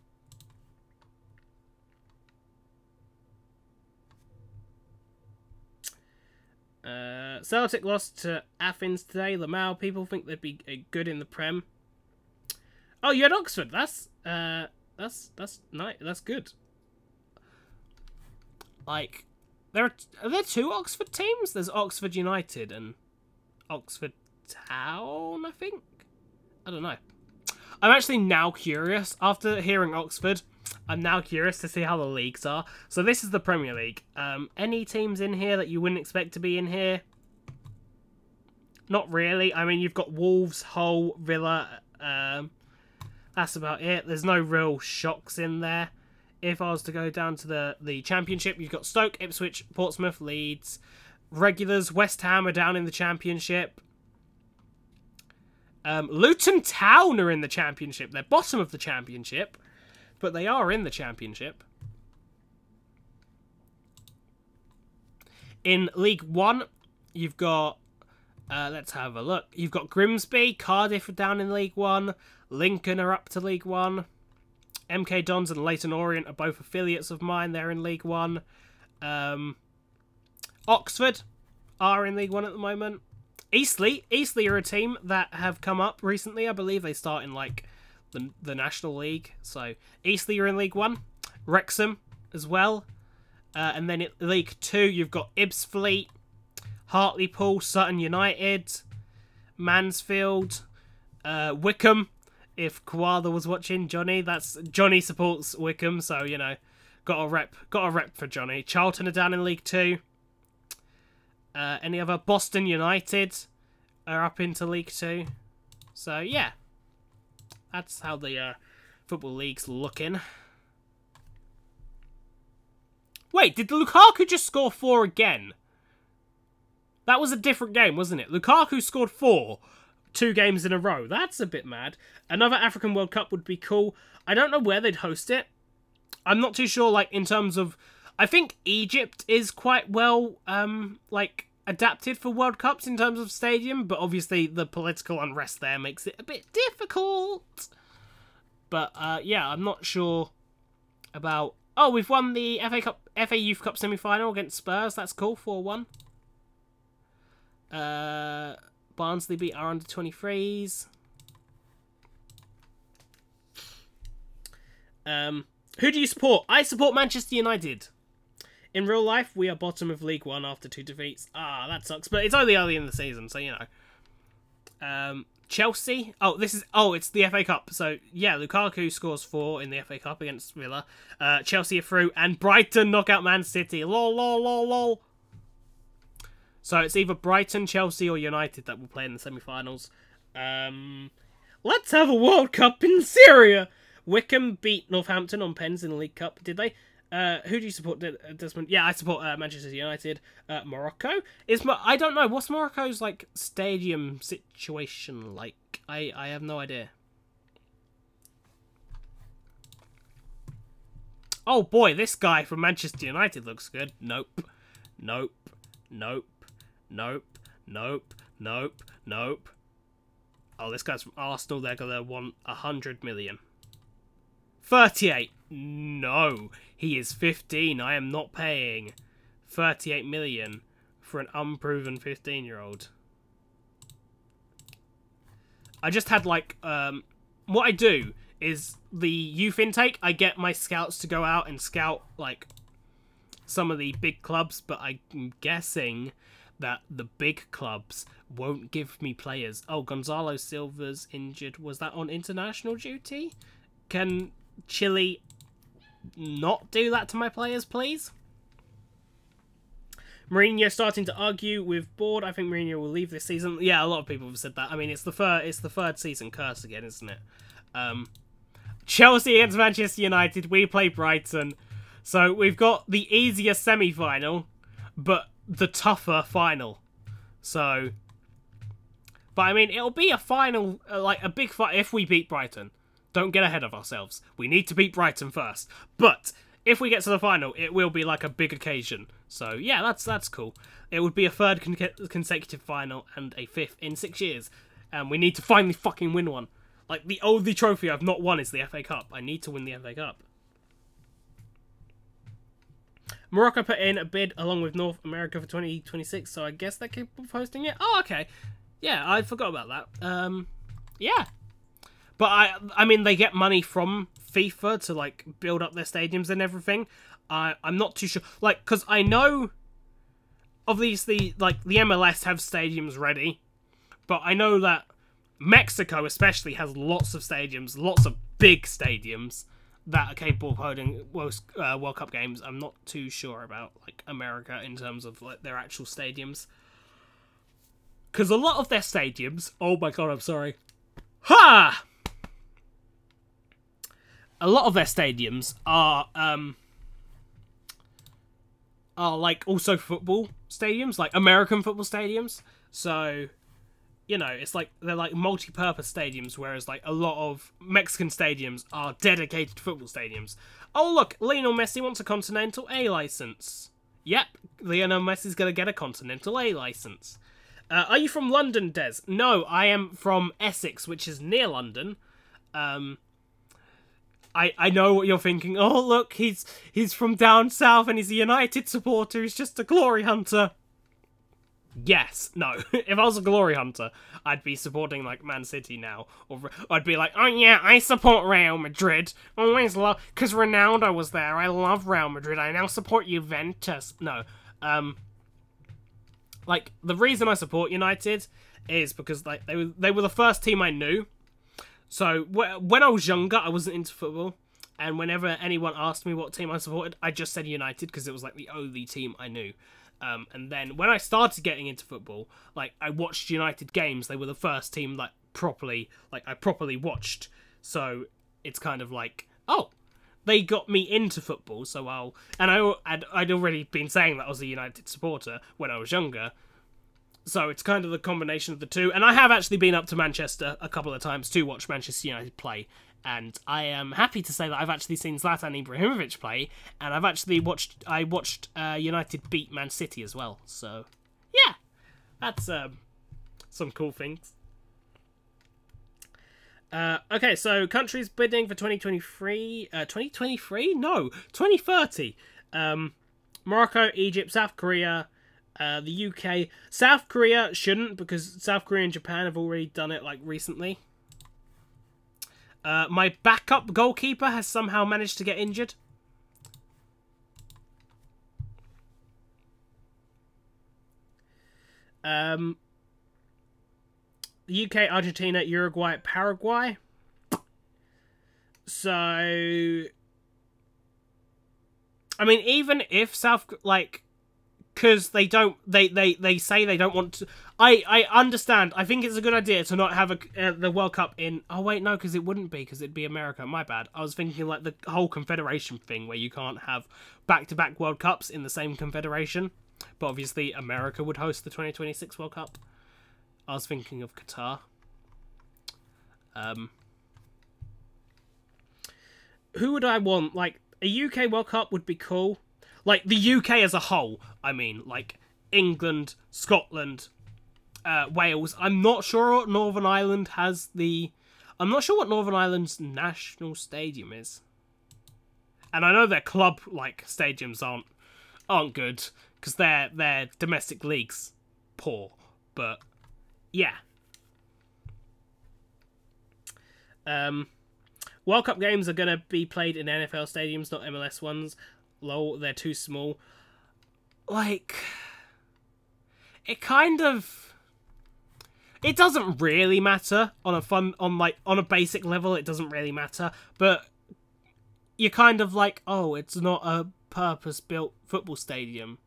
Celtic lost to Athens today. Lamau, people think they'd be good in the Prem. Oh, you had Oxford. That's nice. That's good. Like, are there two Oxford teams? There's Oxford United and Oxford Town, I think. I don't know. I'm actually now curious. After hearing Oxford, I'm now curious to see how the leagues are. So this is the Premier League. Any teams in here that you wouldn't expect to be in here? Not really. I mean, you've got Wolves, Hull, Villa. That's about it. There's no real shocks in there. If I was to go down to the Championship, you've got Stoke, Ipswich, Portsmouth, Leeds. Regulars, West Ham are down in the Championship. Luton Town are in the Championship. They're bottom of the Championship, but they are in the Championship. In League One, you've got... let's have a look. You've got Grimsby, Cardiff are down in League One. Lincoln are up to League One. MK Dons and Leyton Orient are both affiliates of mine. They're in League One. Oxford are in League One at the moment. Eastleigh are a team that have come up recently. I believe they start in, like, the National League. So, Eastleigh are in League 1. Wrexham as well. And then in League 2, you've got Ebbsfleet, Hartlepool, Sutton United, Mansfield, Wickham. If Koala was watching, Johnny supports Wickham, so, you know, got a rep for Johnny. Charlton are down in League 2. Any other? Boston United are up into League 2. So, yeah. That's how the Football League's looking. Wait, did Lukaku just score 4 again? That was a different game, wasn't it? Lukaku scored 4 2 games in a row. That's a bit mad. Another African World Cup would be cool. I don't know where they'd host it. I'm not too sure, like, in terms of... I think Egypt is quite well, like, adapted for World Cups in terms of stadium, but obviously the political unrest there makes it a bit difficult. But, yeah, I'm not sure about... Oh, we've won the FA Youth Cup semi-final against Spurs. That's cool, 4-1. Barnsley beat our under-23s. Who do you support? I support Manchester United. In real life, we are bottom of League 1 after 2 defeats. Ah, that sucks. But it's only early in the season, so you know. Chelsea. It's the FA Cup. So, yeah, Lukaku scores 4 in the FA Cup against Villa. Chelsea are through. And Brighton knock out Man City. Lol, lol, lol, lol. So, it's either Brighton, Chelsea, or United that will play in the semi-finals. Let's have a World Cup in Syria. Wickham beat Northampton on pens in the League Cup, did they? Who do you support, Desmond? Yeah, I support Manchester United. Morocco? I don't know. What's Morocco's, like, stadium situation like? I have no idea. Oh, boy, this guy from Manchester United looks good. Nope. Nope. Nope. Nope. Nope. Nope. Nope. Oh, this guy's from Arsenal. They're gonna want 100 million. 38. No, he is 15. I am not paying 38 million for an unproven 15-year-old. I just had like what I do is the youth intake. I get my scouts to go out and scout like some of the big clubs, but I'm guessing that the big clubs won't give me players. Oh, Gonzalo Silva's injured. Was that on international duty? Can Chile not do that to my players, please? Mourinho starting to argue with board. I think Mourinho will leave this season. Yeah, a lot of people have said that. I mean, it's the third season curse again, isn't it? Chelsea against Manchester United. We play Brighton. So we've got the easier semi-final, but the tougher final. So, but I mean, it'll be a final, like a big fight if we beat Brighton. Don't get ahead of ourselves. We need to beat Brighton first. But if we get to the final, it will be like a big occasion. So yeah, that's cool. It would be a third consecutive final and a fifth in 6 years. And we need to finally fucking win one. Like, the only trophy I've not won is the FA Cup. I need to win the FA Cup. Morocco put in a bid along with North America for 2026, so I guess they're capable of hosting it. Oh, okay. Yeah, I forgot about that. Yeah. But I mean, they get money from FIFA to, like, build up their stadiums and everything. I'm not too sure. Like, because I know, obviously, like, the MLS have stadiums ready. But I know that Mexico especially has lots of stadiums, lots of big stadiums that are capable of holding World Cup games. I'm not too sure about, like, America in terms of, like, their actual stadiums. Because a lot of their stadiums... Oh my god, I'm sorry. Ha! A lot of their stadiums are like, also football stadiums, like American football stadiums. So, you know, it's like, they're like multi-purpose stadiums, whereas, like, a lot of Mexican stadiums are dedicated football stadiums. Oh, look, Lionel Messi wants a Continental A license. Yep, Lionel Messi's gonna get a Continental A license. Are you from London, Des? No, I am from Essex, which is near London. I know what you're thinking. Oh, look, he's from down south and he's a United supporter. He's just a glory hunter. Yes, no. If I was a glory hunter, I'd be supporting, like, Man City now. Or I'd be like, oh yeah, I support Real Madrid. Always love, because Ronaldo was there. I love Real Madrid. I now support Juventus. No. Like, the reason I support United is because, like, they were the first team I knew. So, when I was younger, I wasn't into football. And whenever anyone asked me what team I supported, I just said United, because it was, like, the only team I knew. And then when I started getting into football, like, I watched United games. They were the first team, like, I properly watched. So it's kind of like, oh, they got me into football. So I'd already been saying that I was a United supporter when I was younger. So it's kind of the combination of the two. And I have actually been up to Manchester a couple of times to watch Manchester United play. And I am happy to say that I've actually seen Zlatan Ibrahimovic play, and I've actually watched United beat Man City as well. So, yeah, that's some cool things. Okay, so countries bidding for 2023. 2023? No, 2030. Morocco, Egypt, South Korea, the UK. South Korea shouldn't, because South Korea and Japan have already done it, like, recently. My backup goalkeeper has somehow managed to get injured. The UK, Argentina, Uruguay, Paraguay. So, I mean, even if because they say they don't want to. I understand. I think it's a good idea to not have the World Cup in. Oh wait, no, because it wouldn't be, because it'd be America. My bad. I was thinking like the whole confederation thing, where you can't have back-to-back World Cups in the same confederation. But obviously, America would host the 2026 World Cup. I was thinking of Qatar. Who would I want? Like, a UK World Cup would be cool. Like, the UK as a whole, I mean, like, England, Scotland, Wales. I'm not sure what Northern Ireland has the... I'm not sure what Northern Ireland's national stadium is. And I know their club like stadiums aren't good because their domestic league's poor. But yeah. World Cup games are gonna be played in NFL stadiums, not MLS ones. Lol, they're too small. Like, it kind of... It doesn't really matter on a basic level. It doesn't really matter, but you're kind of like, oh, it's not a purpose-built football stadium.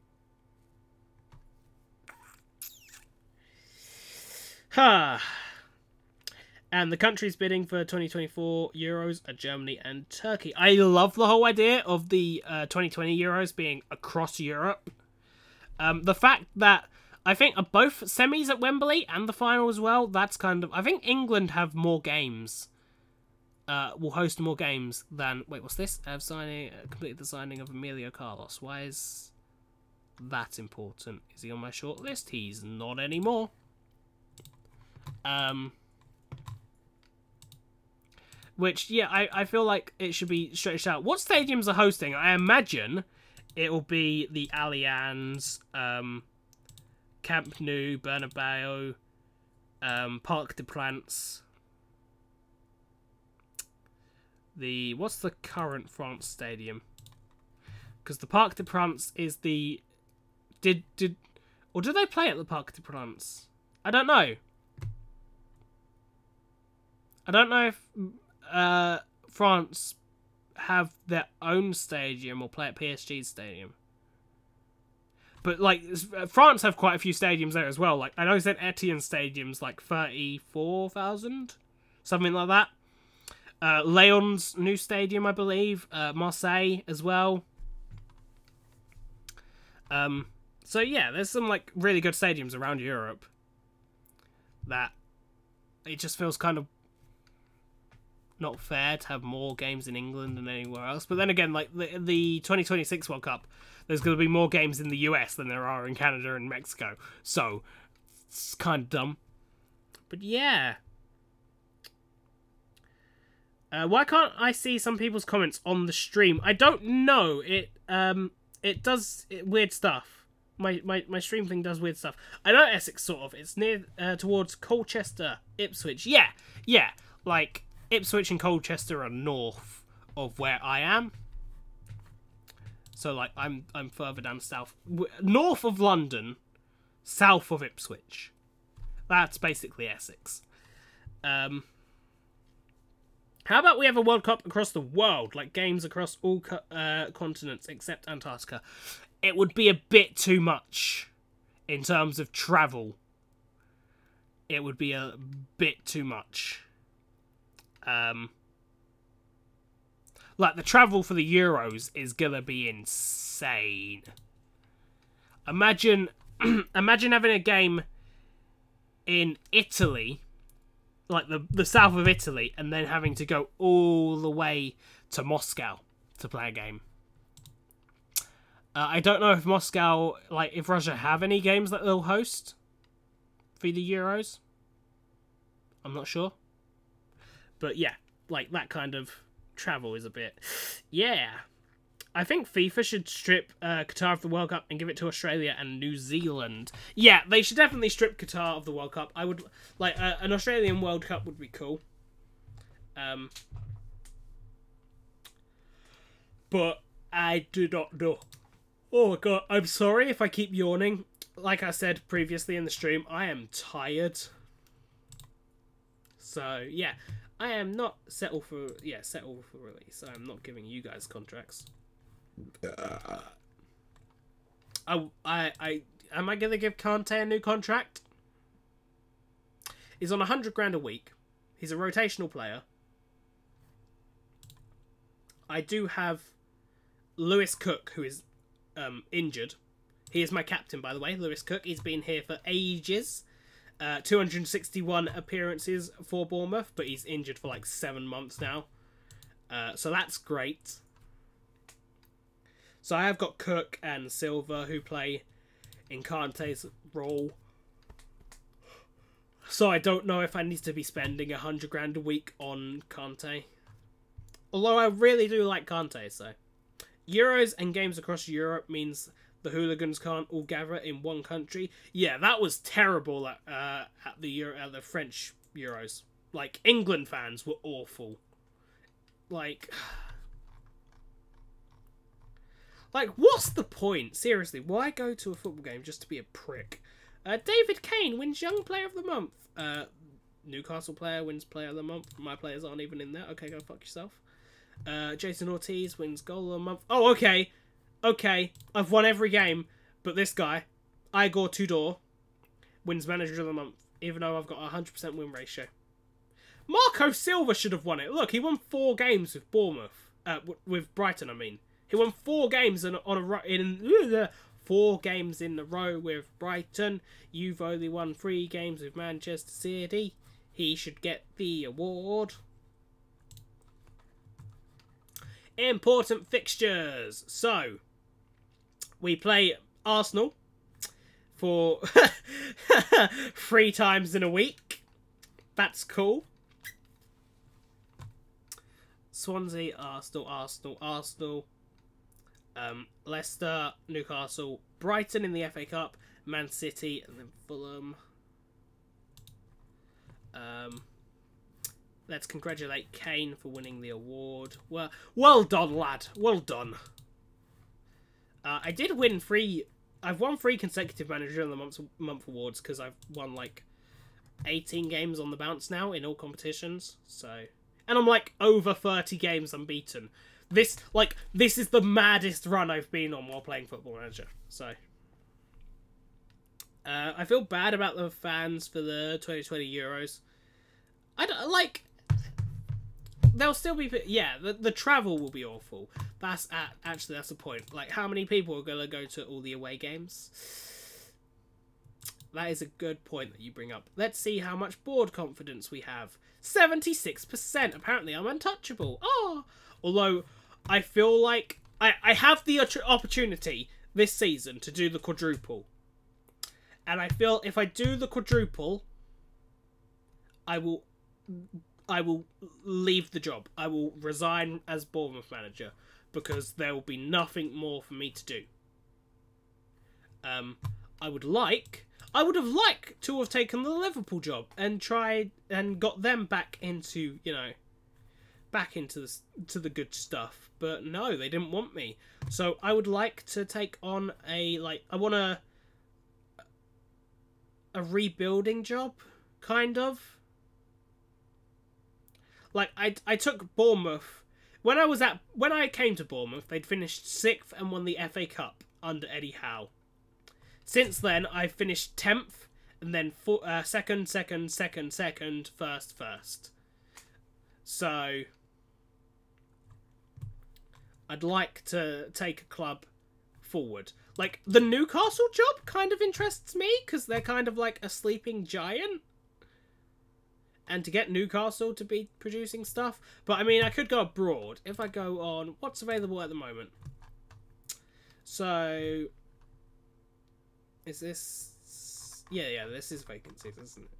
Ha. And the countries bidding for 2024 Euros are Germany and Turkey. I love the whole idea of the 2020 Euros being across Europe. The fact that I think both semis at Wembley and the final as well, that's kind of... I think England have more games. Will host more games than... Wait, what's this? I've completed the signing of Emilio Carlos. Why is that important? Is he on my shortlist? He's not anymore. Which, yeah, I feel like it should be stretched out. What stadiums are hosting? I imagine it will be the Allianz, Camp Nou, Bernabeu, Parc des Princes. What's the current France stadium? Because the Parc des Princes is the... Or do they play at the Parc des Princes? I don't know. I don't know if France have their own stadium or play at PSG's stadium. But, like, France have quite a few stadiums there as well. Like, I know Saint Etienne Stadium's, like, 34,000? Something like that. Lyon's new stadium, I believe. Marseille as well. So, yeah, there's some, like, really good stadiums around Europe. That it just feels kind of not fair to have more games in England than anywhere else. But then again, like, the 2026 World Cup, there's going to be more games in the US than there are in Canada and Mexico. So, it's kind of dumb. But yeah. Why can't I see some people's comments on the stream? I don't know. It does weird stuff. My stream thing does weird stuff. I know Essex, sort of. It's near, towards Colchester, Ipswich. Yeah. Like, Ipswich and Colchester are north of where I am. So, like, I'm further down south. North of London, south of Ipswich. That's basically Essex. How about we have a World Cup across the world? Like, games across all continents except Antarctica. It would be a bit too much in terms of travel. It would be a bit too much. Like, the travel for the Euros is gonna be insane. Imagine having a game in Italy, like the south of Italy, and then having to go all the way to Moscow to play a game. I don't know if Moscow, like, if Russia have any games that they'll host for the Euros. I'm not sure. But yeah, like, that kind of travel is a bit... Yeah. I think FIFA should strip Qatar of the World Cup and give it to Australia and New Zealand. Yeah, they should definitely strip Qatar of the World Cup. I would... Like, an Australian World Cup would be cool. But I do not know. Oh my god, I'm sorry if I keep yawning. Like I said previously in the stream, I am tired. So, yeah. I am not settled for release. I'm not giving you guys contracts. Am I gonna give Kante a new contract? He's on 100 grand a week. He's a rotational player. I do have Lewis Cook, who is injured. He is my captain, by the way. Lewis Cook. He's been here for ages. 261 appearances for Bournemouth, but he's injured for like 7 months now. So that's great. So I have got Cook and Silva who play in Kante's role. So I don't know if I need to be spending 100 grand a week on Kante. Although I really do like Kante, so. Euros and games across Europe means the hooligans can't all gather in one country. Yeah, that was terrible at the French Euros. Like, England fans were awful. Like, what's the point? Seriously, why go to a football game just to be a prick? David Kane wins Young Player of the Month. Newcastle player wins Player of the Month. My players aren't even in there. Okay, go fuck yourself. Jason Ortiz wins Goal of the Month. Oh, okay. Okay, I've won every game, but this guy, Igor Tudor, wins Manager of the Month, even though I've got a 100% win ratio. Marco Silva should have won it. Look, he won 4 games with Bournemouth. With Brighton, I mean. He won 4 games in 4 games in a row with Brighton. You've only won 3 games with Manchester City. He should get the award. Important fixtures. So, we play Arsenal for 3 times in a week. That's cool. Swansea, Arsenal. Leicester, Newcastle, Brighton in the FA Cup, Man City, and then Fulham. Let's congratulate Kane for winning the award. Well done, lad. Well done. I did win 3... I've won 3 consecutive Manager of the Month awards because I've won, like, 18 games on the bounce now in all competitions. So, and I'm, like, over 30 games unbeaten. This is the maddest run I've been on while playing Football Manager. So, I feel bad about the fans for the 2020 Euros. I don't, like... There'll still be... Yeah, the travel will be awful. Actually, that's the point. Like, how many people are going to go to all the away games? That is a good point that you bring up. Let's see how much board confidence we have. 76%. Apparently, I'm untouchable. Oh! Although, I feel like... I have the opportunity this season to do the quadruple. And I feel if I do the quadruple, I will leave the job. I will resign as Bournemouth manager because there will be nothing more for me to do. I would have liked to have taken the Liverpool job and tried and got them back into, you know, back into the good stuff. But no, they didn't want me. So I would like to take on I want a rebuilding job, kind of. Like, I took Bournemouth. When I came to Bournemouth, they'd finished 6th and won the FA Cup under Eddie Howe. Since then, I've finished 10th, and then second, first. So, I'd like to take a club forward. Like, the Newcastle job kind of interests me, because they're kind of like a sleeping giant. And to get Newcastle to be producing stuff. But, I mean, I could go abroad. If I go on... What's available at the moment? So... Is this... Yeah, this is vacancies, isn't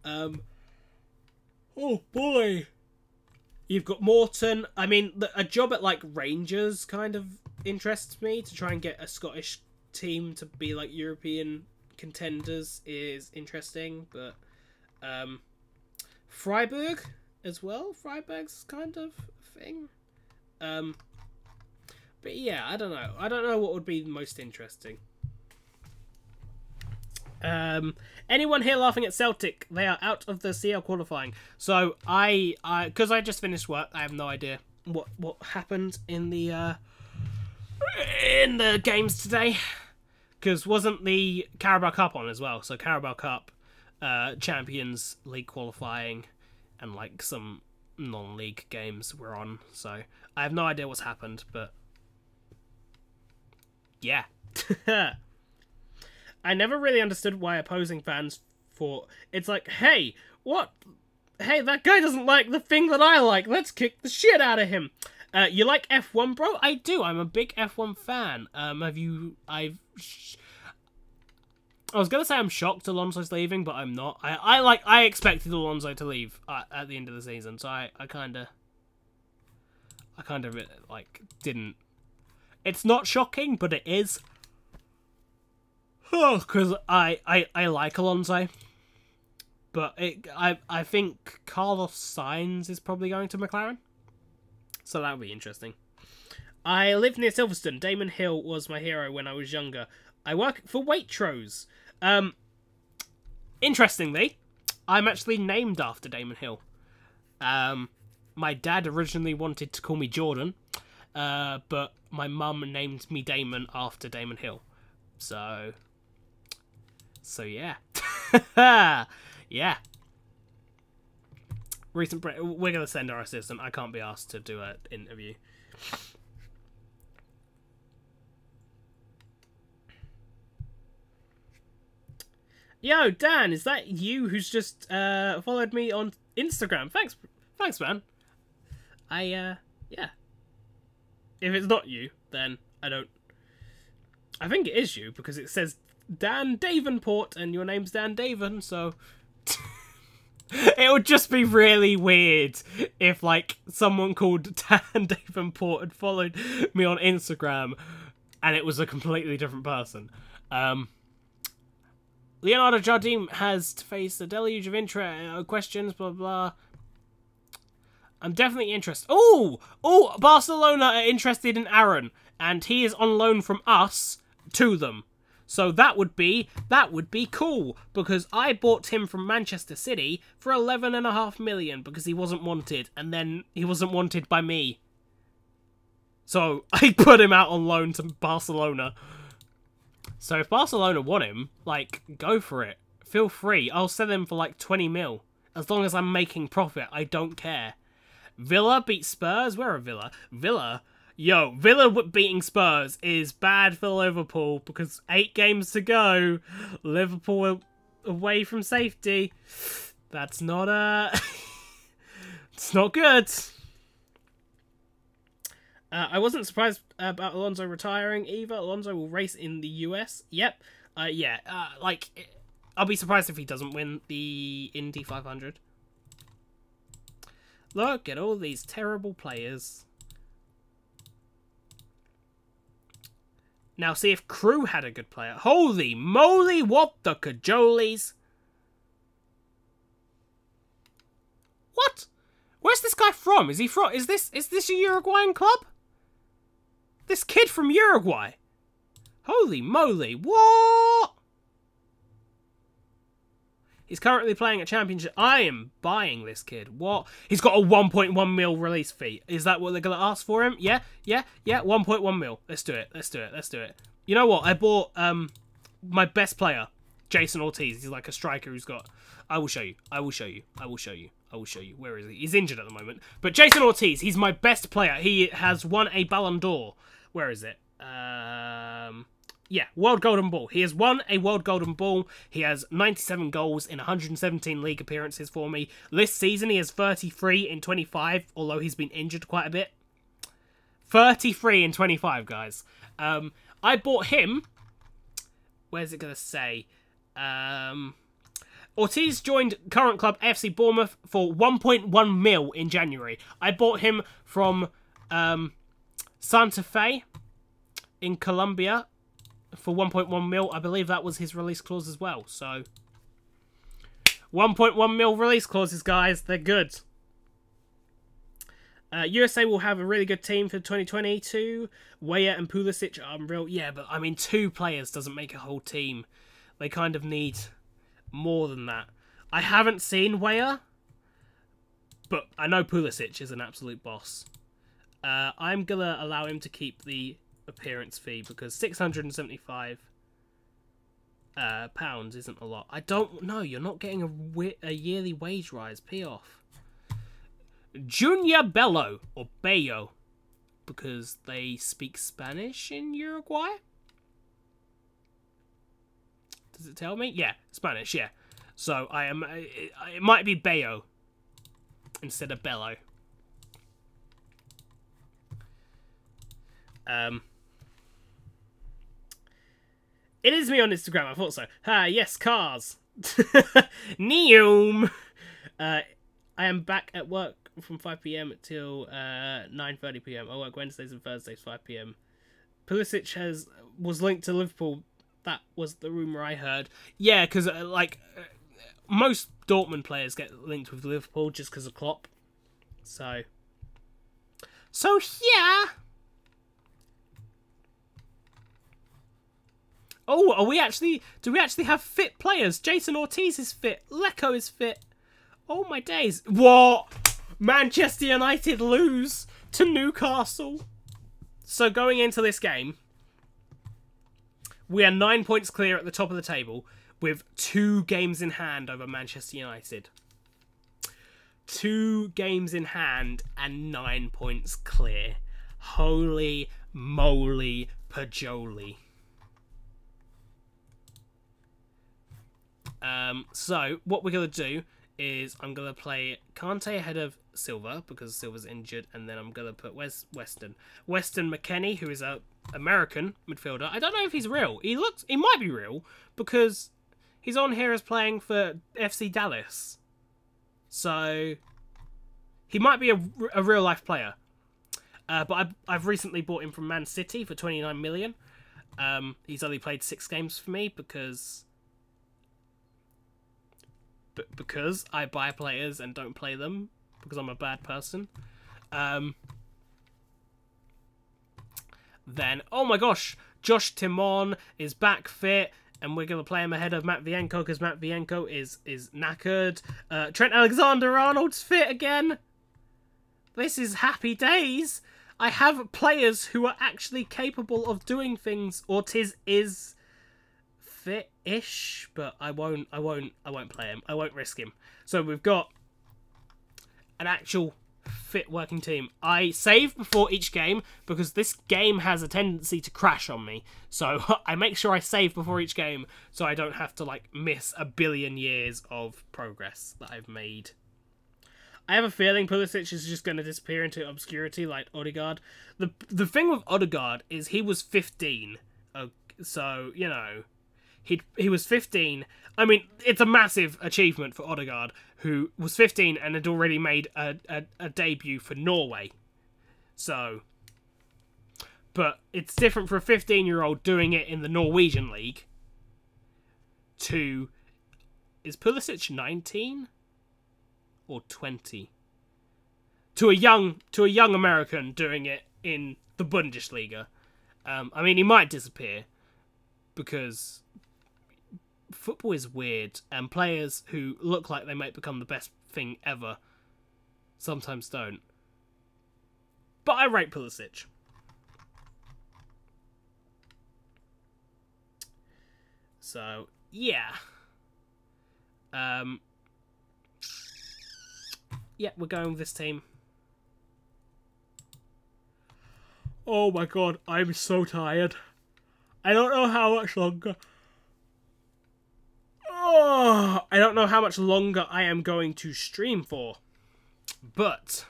it? Oh, boy! You've got Morton. I mean, a job at, like, Rangers kind of interests me. To try and get a Scottish team to be, like, European contenders is interesting. But... Freiburg as well. Freiburg's kind of thing. But yeah, I don't know. I don't know what would be most interesting. Anyone here laughing at Celtic? They are out of the CL qualifying. So because I just finished work, I have no idea what happened in the games today. Because wasn't the Carabao Cup on as well? So Carabao Cup. Champions League qualifying and like some non-league games were on, so I have no idea what's happened, but yeah. I never really understood why opposing fans thought it's like, hey, that guy doesn't like the thing that I like, let's kick the shit out of him. You like F1, bro? I do. I'm a big F1 fan. I was gonna say I'm shocked Alonso's leaving, but I'm not. I expected Alonso to leave at the end of the season, so I kind of like didn't. It's not shocking, but it is. Oh, because I like Alonso, but I think Carlos Sainz is probably going to McLaren, so that'll be interesting. I live near Silverstone. Damon Hill was my hero when I was younger. I work for Waitrose. Interestingly, I'm actually named after Damon Hill. My dad originally wanted to call me Jordan, but my mum named me Damon after Damon Hill. So yeah. Yeah. We're going to send our assistant. I can't be asked to do an interview. Yo, Dan, is that you who's just followed me on Instagram? Thanks, man. Yeah. If it's not you, then I think it is you, because it says Dan Davenport, and your name's Dan Daven, so... It would just be really weird if, like, someone called Dan Davenport had followed me on Instagram, and it was a completely different person. Leonardo Jardim has to face a deluge of questions, blah, blah. I'm definitely interested. Oh, Barcelona are interested in Aaron, and he is on loan from us to them. So that would be cool, because I bought him from Manchester City for 11.5 million because he wasn't wanted, and then he wasn't wanted by me. So I put him out on loan to Barcelona. So if Barcelona want him, like, go for it. Feel free. I'll sell him for like 20 mil. As long as I'm making profit, I don't care. Villa beat Spurs? Where are Villa? Villa beating Spurs is bad for Liverpool because 8 games to go. Liverpool away from safety. That's not, it's not good. I wasn't surprised about Alonso retiring either. Alonso will race in the US. Yep. Yeah. I'll be surprised if he doesn't win the Indy 500. Look at all these terrible players. Now see if Crew had a good player. Holy moly, what the cajoles? What? Where's this guy from? Is this a Uruguayan club? This kid from Uruguay. Holy moly, what? He's currently playing a championship. I am buying this kid. What? He's got a 1.1 mil release fee. Is that what they're going to ask for him? Yeah, 1.1 mil. Let's do it. You know what? I bought my best player, Jason Ortiz. He's like a striker who's got... I will show you. Where is he? He's injured at the moment. But Jason Ortiz, he's my best player. He has won a Ballon d'Or. Where is it? Yeah, World Golden Ball. He has won a World Golden Ball. He has 97 goals in 117 league appearances for me. This season, he has 33 in 25, although he's been injured quite a bit. 33 in 25, guys. I bought him... Where's it going to say? Ortiz joined current club FC Bournemouth for 1.1 mil in January. I bought him from Santa Fe in Colombia for 1.1 mil. I believe that was his release clause as well. So 1.1 mil release clauses, guys. They're good. USA will have a really good team for 2022. Weah and Pulisic are unreal. Yeah, but I mean, 2 players doesn't make a whole team. They kind of need more than that. I haven't seen Weah, but I know Pulisic is an absolute boss. I'm going to allow him to keep the appearance fee because £675 pounds isn't a lot. I don't know. You're not getting a yearly wage rise. Pee off. Junior Bello, or Bello, because they speak Spanish in Uruguay? Does it tell me? Yeah, Spanish, yeah. So it might be Bello instead of Bello. It is me on Instagram, I thought so. Ah, yes, cars. Neum. I am back at work from 5 p.m. till 9:30 p.m. I work Wednesdays and Thursdays 5 p.m. Pulisic was linked to Liverpool. That was the rumour I heard. Yeah, because most Dortmund players get linked with Liverpool just because of Klopp. So yeah. Oh, do we actually have fit players? Jason Ortiz is fit. Lecco is fit. Oh my days. What? Manchester United lose to Newcastle. So going into this game, we are 9 points clear at the top of the table with 2 games in hand over Manchester United. 2 games in hand and 9 points clear. Holy moly pajoli. So what we're going to do is I'm going to play Kante ahead of Silva because Silva's injured, and then I'm going to put Weston McKennie, who is a American midfielder. I don't know if he's real. He might be real because he's on here as playing for FC Dallas. So he might be a real life player. But I've recently bought him from Man City for 29 million. He's only played 6 games for me because I buy players and don't play them because I'm a bad person. Then, oh my gosh, Josh Timon is back fit, and we're going to play him ahead of Matvienko because Matvienko is knackered. Trent Alexander-Arnold's fit again. This is happy days. I have players who are actually capable of doing things. Ortiz is fit-ish, but I won't play him. I won't risk him. So we've got an actual fit working team. I save before each game because this game has a tendency to crash on me. So I make sure I save before each game so I don't have to like miss a billion years of progress that I've made. I have a feeling Pulisic is just going to disappear into obscurity like Odegaard. The thing with Odegaard is he was 15. So, you know, he was 15. I mean, it's a massive achievement for Odegaard, who was 15 and had already made a debut for Norway. So, but it's different for a 15-year-old doing it in the Norwegian league to... Is Pulisic 19? Or 20? To a young American doing it in the Bundesliga. I mean, he might disappear because football is weird, and players who look like they might become the best thing ever sometimes don't. But I rate Pulisic. So, yeah. Yeah, we're going with this team. Oh my god, I'm so tired. I don't know how much longer. Oh, I don't know how much longer I am going to stream for. But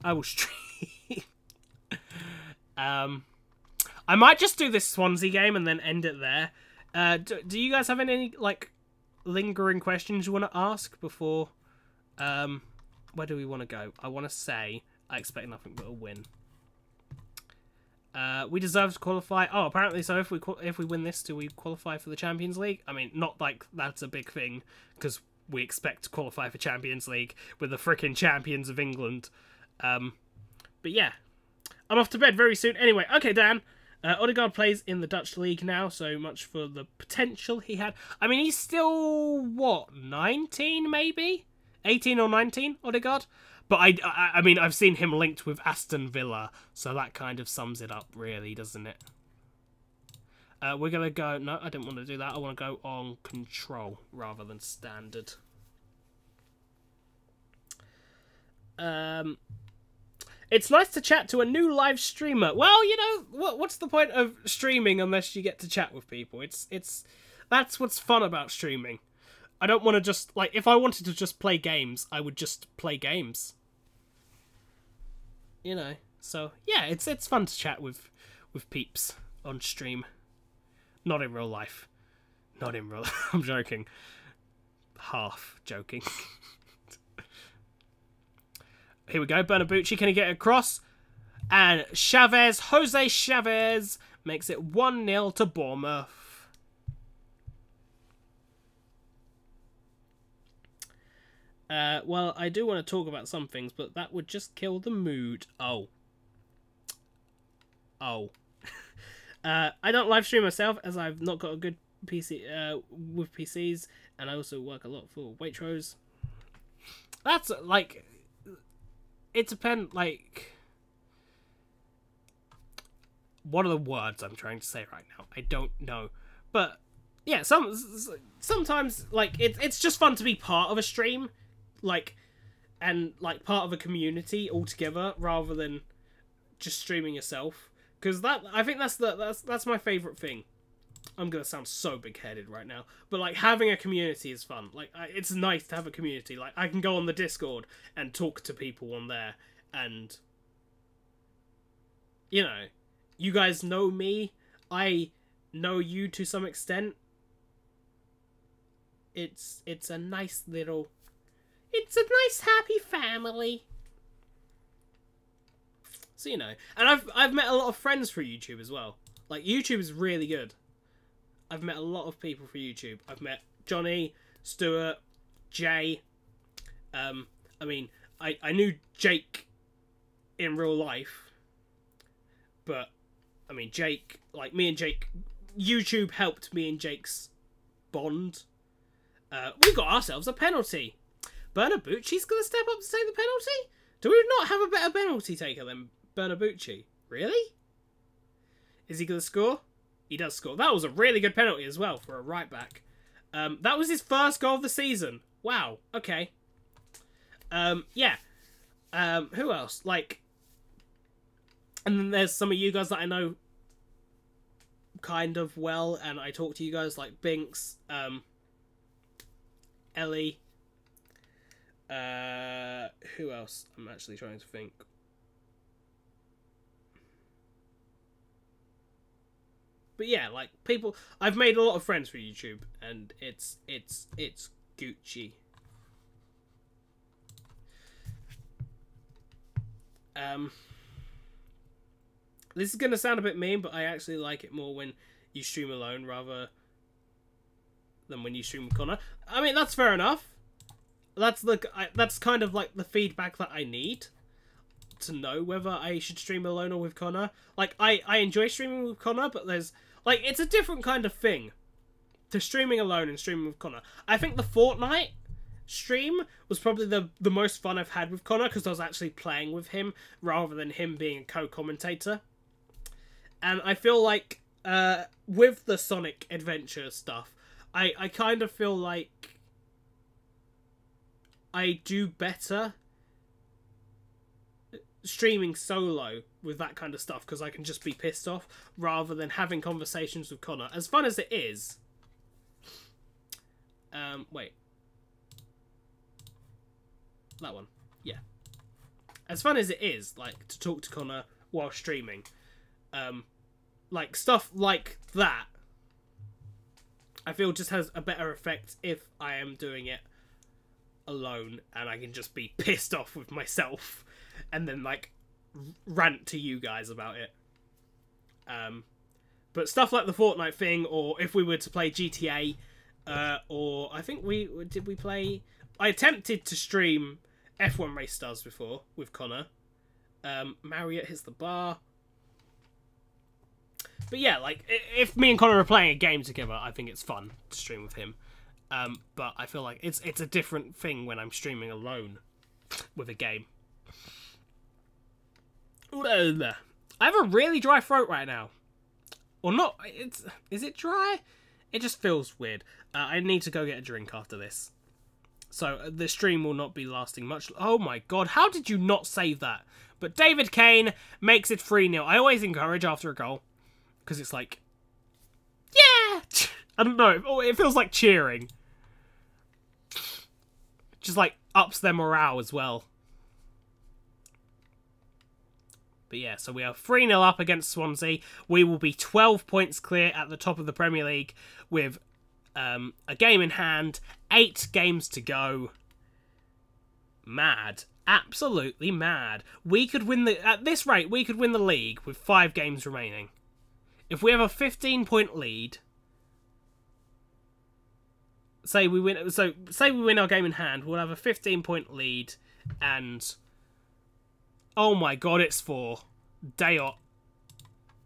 I will stream. I might just do this Swansea game and then end it there. Do you guys have any like lingering questions you want to ask before? Where do we want to go? I want to say I expect nothing but a win. We deserve to qualify. Oh, apparently so. If we win this, do we qualify for the Champions League? I mean, not like that's a big thing because we expect to qualify for Champions League with the frickin' champions of England. But yeah, I'm off to bed very soon. Anyway, okay, Dan. Odegaard plays in the Dutch league now, so much for the potential he had. I mean, he's still what, 19 maybe? 18 or 19, Odegaard? But I mean, I've seen him linked with Aston Villa, so that kind of sums it up, really, doesn't it? We're going to go... No, I didn't want to do that. I want to go on control rather than standard. It's nice to chat to a new live streamer. Well, you know, what's the point of streaming unless you get to chat with people? That's what's fun about streaming. I don't want to just... Like, if I wanted to just play games, I would just play games. You know, so, yeah, it's fun to chat with peeps on stream. Not in real life. Not in real life. I'm joking. Half joking. Here we go. Bernabucci, can he get across? And Jose Chavez makes it 1-0 to Bournemouth. Well, I do want to talk about some things, but that would just kill the mood. Oh. I don't live stream myself, as I've not got a good PC with PCs, and I also work a lot for Waitrose. That's, like... It depends, like... What are the words I'm trying to say right now? I don't know. But, yeah, sometimes, like, it's just fun to be part of a stream, like, and, like, part of a community altogether, rather than just streaming yourself. Because I think that's my favourite thing. I'm gonna sound so big-headed right now, but like having a community is fun. Like it's nice to have a community. Like I can go on the Discord and talk to people on there, and you know, you guys know me. I know you to some extent. It's a nice little, it's a nice happy family. So you know, and I've met a lot of friends through YouTube as well. Like YouTube is really good. I've met a lot of people through YouTube. I've met Johnny, Stuart, Jay. I mean, I knew Jake in real life, but I mean Jake, like me and Jake, YouTube helped me and Jake's bond. We got ourselves a penalty. Bernabucci's gonna step up to take the penalty? Do we not have a better penalty taker than Bernabucci? Really? Is he gonna score? He does score. That was a really good penalty as well for a right back. That was his first goal of the season. Wow. Okay. Yeah. Who else? Like, and then there's some of you guys that I know kind of well, and I talk to you guys like Binks, Ellie. Who else? I'm actually trying to think. But yeah, like people, I've made a lot of friends through YouTube, and it's Gucci. This is gonna sound a bit mean, but I actually like it more when you stream alone rather than when you stream with Connor. I mean, that's fair enough. That's kind of like the feedback that I need to know whether I should stream alone or with Connor. Like I enjoy streaming with Connor, but there's like it's a different kind of thing to streaming alone and streaming with Connor. I think the Fortnite stream was probably the most fun I've had with Connor, because I was actually playing with him rather than him being a co-commentator. And I feel like with the Sonic Adventure stuff, I kind of feel like I do better streaming solo with that kind of stuff, because I can just be pissed off rather than having conversations with Connor. As fun as it is, wait, that one, yeah. As fun as it is, like to talk to Connor while streaming, like stuff like that, I feel just has a better effect if I am doing it alone, and I can just be pissed off with myself and then like rant to you guys about it. But stuff like the Fortnite thing, or if we were to play GTA, or I think we play. I attempted to stream F1 Race Stars before with Connor. Marriott hits the bar. But yeah, like if me and Connor are playing a game together, I think it's fun to stream with him. But I feel like it's a different thing when I'm streaming alone with a game. I have a really dry throat right now. Or not, is it dry? It just feels weird. I need to go get a drink after this. So the stream will not be lasting much. Oh my god, how did you not save that? But David Kane makes it 3-0. I always encourage after a goal, because it's like, yeah! I don't know, it feels like cheering. Just like ups their morale as well. But yeah, so we are 3-0 up against Swansea. We will be 12 points clear at the top of the Premier League with a game in hand, 8 games to go. Mad. Absolutely mad. We could win at this rate, we could win the league with 5 games remaining. If we have a 15-point lead, say we win our game in hand, we'll have a 15-point lead, and oh my god, it's 4. Dayot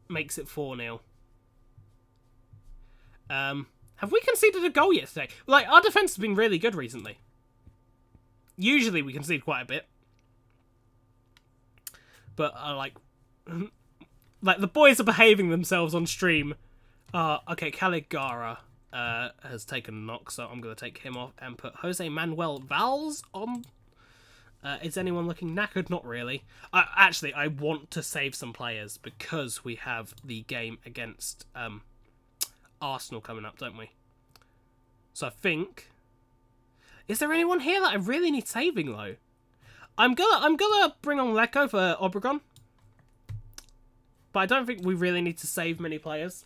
makes it 4-0. Have we conceded a goal yet today? Like, our defense has been really good recently. Usually we concede quite a bit, but like the boys are behaving themselves on stream. Okay, Caligara has taken a knock, so I'm going to take him off and put Jose Manuel Valls on. Is anyone looking knackered? Not really. Actually, I want to save some players because we have the game against Arsenal coming up, don't we? So I think... Is there anyone here that I really need saving, though? I'm gonna bring on Lecco for Obregon. But I don't think we really need to save many players.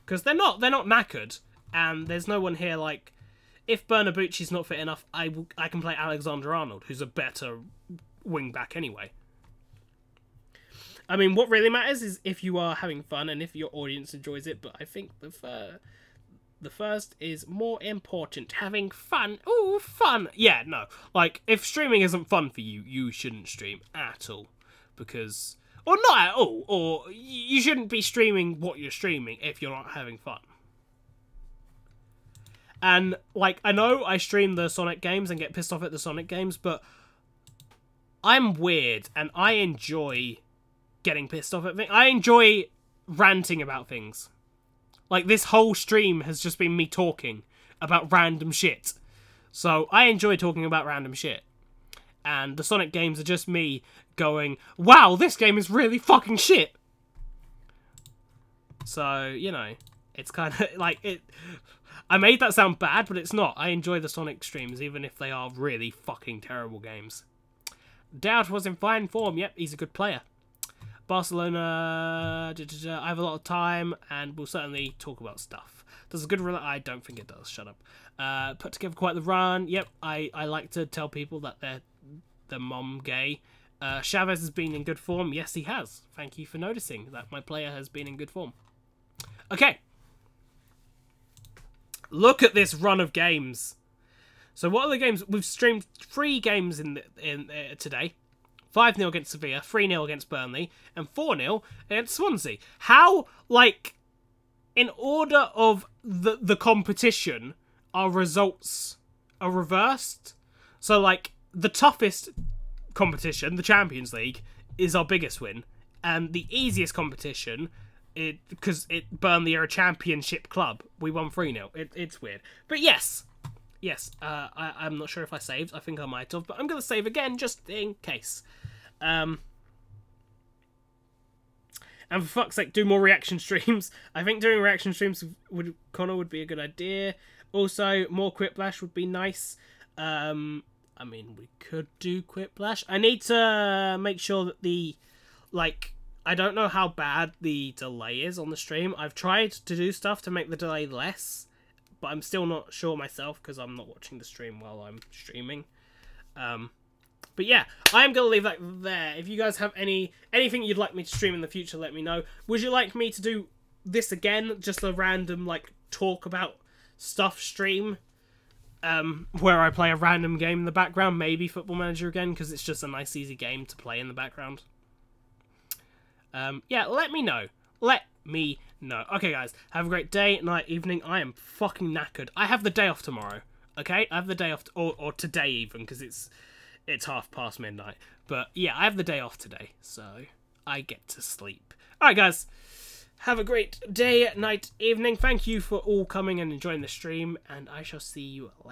Because they're not knackered. And there's no one here, like... If Bernabucci's not fit enough, I can play Alexander-Arnold, who's a better wing-back anyway. I mean, what really matters is if you are having fun and if your audience enjoys it, but I think the first is more important. Having fun. Ooh, fun! Yeah, no. Like, if streaming isn't fun for you, you shouldn't stream at all. Because... Or not at all. Or you shouldn't be streaming what you're streaming if you're not having fun. And, like, I know I stream the Sonic games and get pissed off at the Sonic games, but I'm weird, and I enjoy getting pissed off at things. I enjoy ranting about things. Like, this whole stream has just been me talking about random shit. So, I enjoy talking about random shit. And the Sonic games are just me going, wow, this game is really fucking shit! So, you know, it's kind of, like, I made that sound bad, but it's not. I enjoy the Sonic streams, even if they are really fucking terrible games. Dowd was in fine form. Yep, he's a good player. Barcelona... I have a lot of time, and we'll certainly talk about stuff. Does a good run? I don't think it does. Shut up. Put together quite the run. Yep, I like to tell people that they're mom gay. Chavez has been in good form. Yes, he has. Thank you for noticing that my player has been in good form. Okay. Look at this run of games. So what are the games? We've streamed 3 games in today. 5-0 against Sevilla, 3-0 against Burnley, and 4-0 against Swansea. How, like, in order of the competition, our results are reversed? So, like, the toughest competition, the Champions League, is our biggest win. And the easiest competition... because Burnley are a championship club. We won 3-0. It's weird. But yes. Yes. I'm not sure if I saved. I think I might have. But I'm going to save again just in case. And for fuck's sake, do more reaction streams. I think doing reaction streams with Connor would be a good idea. Also, more Quiplash would be nice. I mean, we could do Quiplash. I need to make sure that the... like... I don't know how bad the delay is on the stream. I've tried to do stuff to make the delay less, but I'm still not sure myself because I'm not watching the stream while I'm streaming. But yeah, I'm going to leave that there. If you guys have anything you'd like me to stream in the future, let me know. Would you like me to do this again? Just a random, like, talk about stuff stream? Where I play a random game in the background? Maybe Football Manager again, because it's just a nice, easy game to play in the background. Yeah, let me know. Let me know. Okay, guys, have a great day, night, evening. I am fucking knackered. I have the day off tomorrow, okay? I have the day off, or today even, because it's midnight. But, yeah, I have the day off today, so I get to sleep. Alright, guys, have a great day, night, evening. Thank you for all coming and enjoying the stream, and I shall see you later.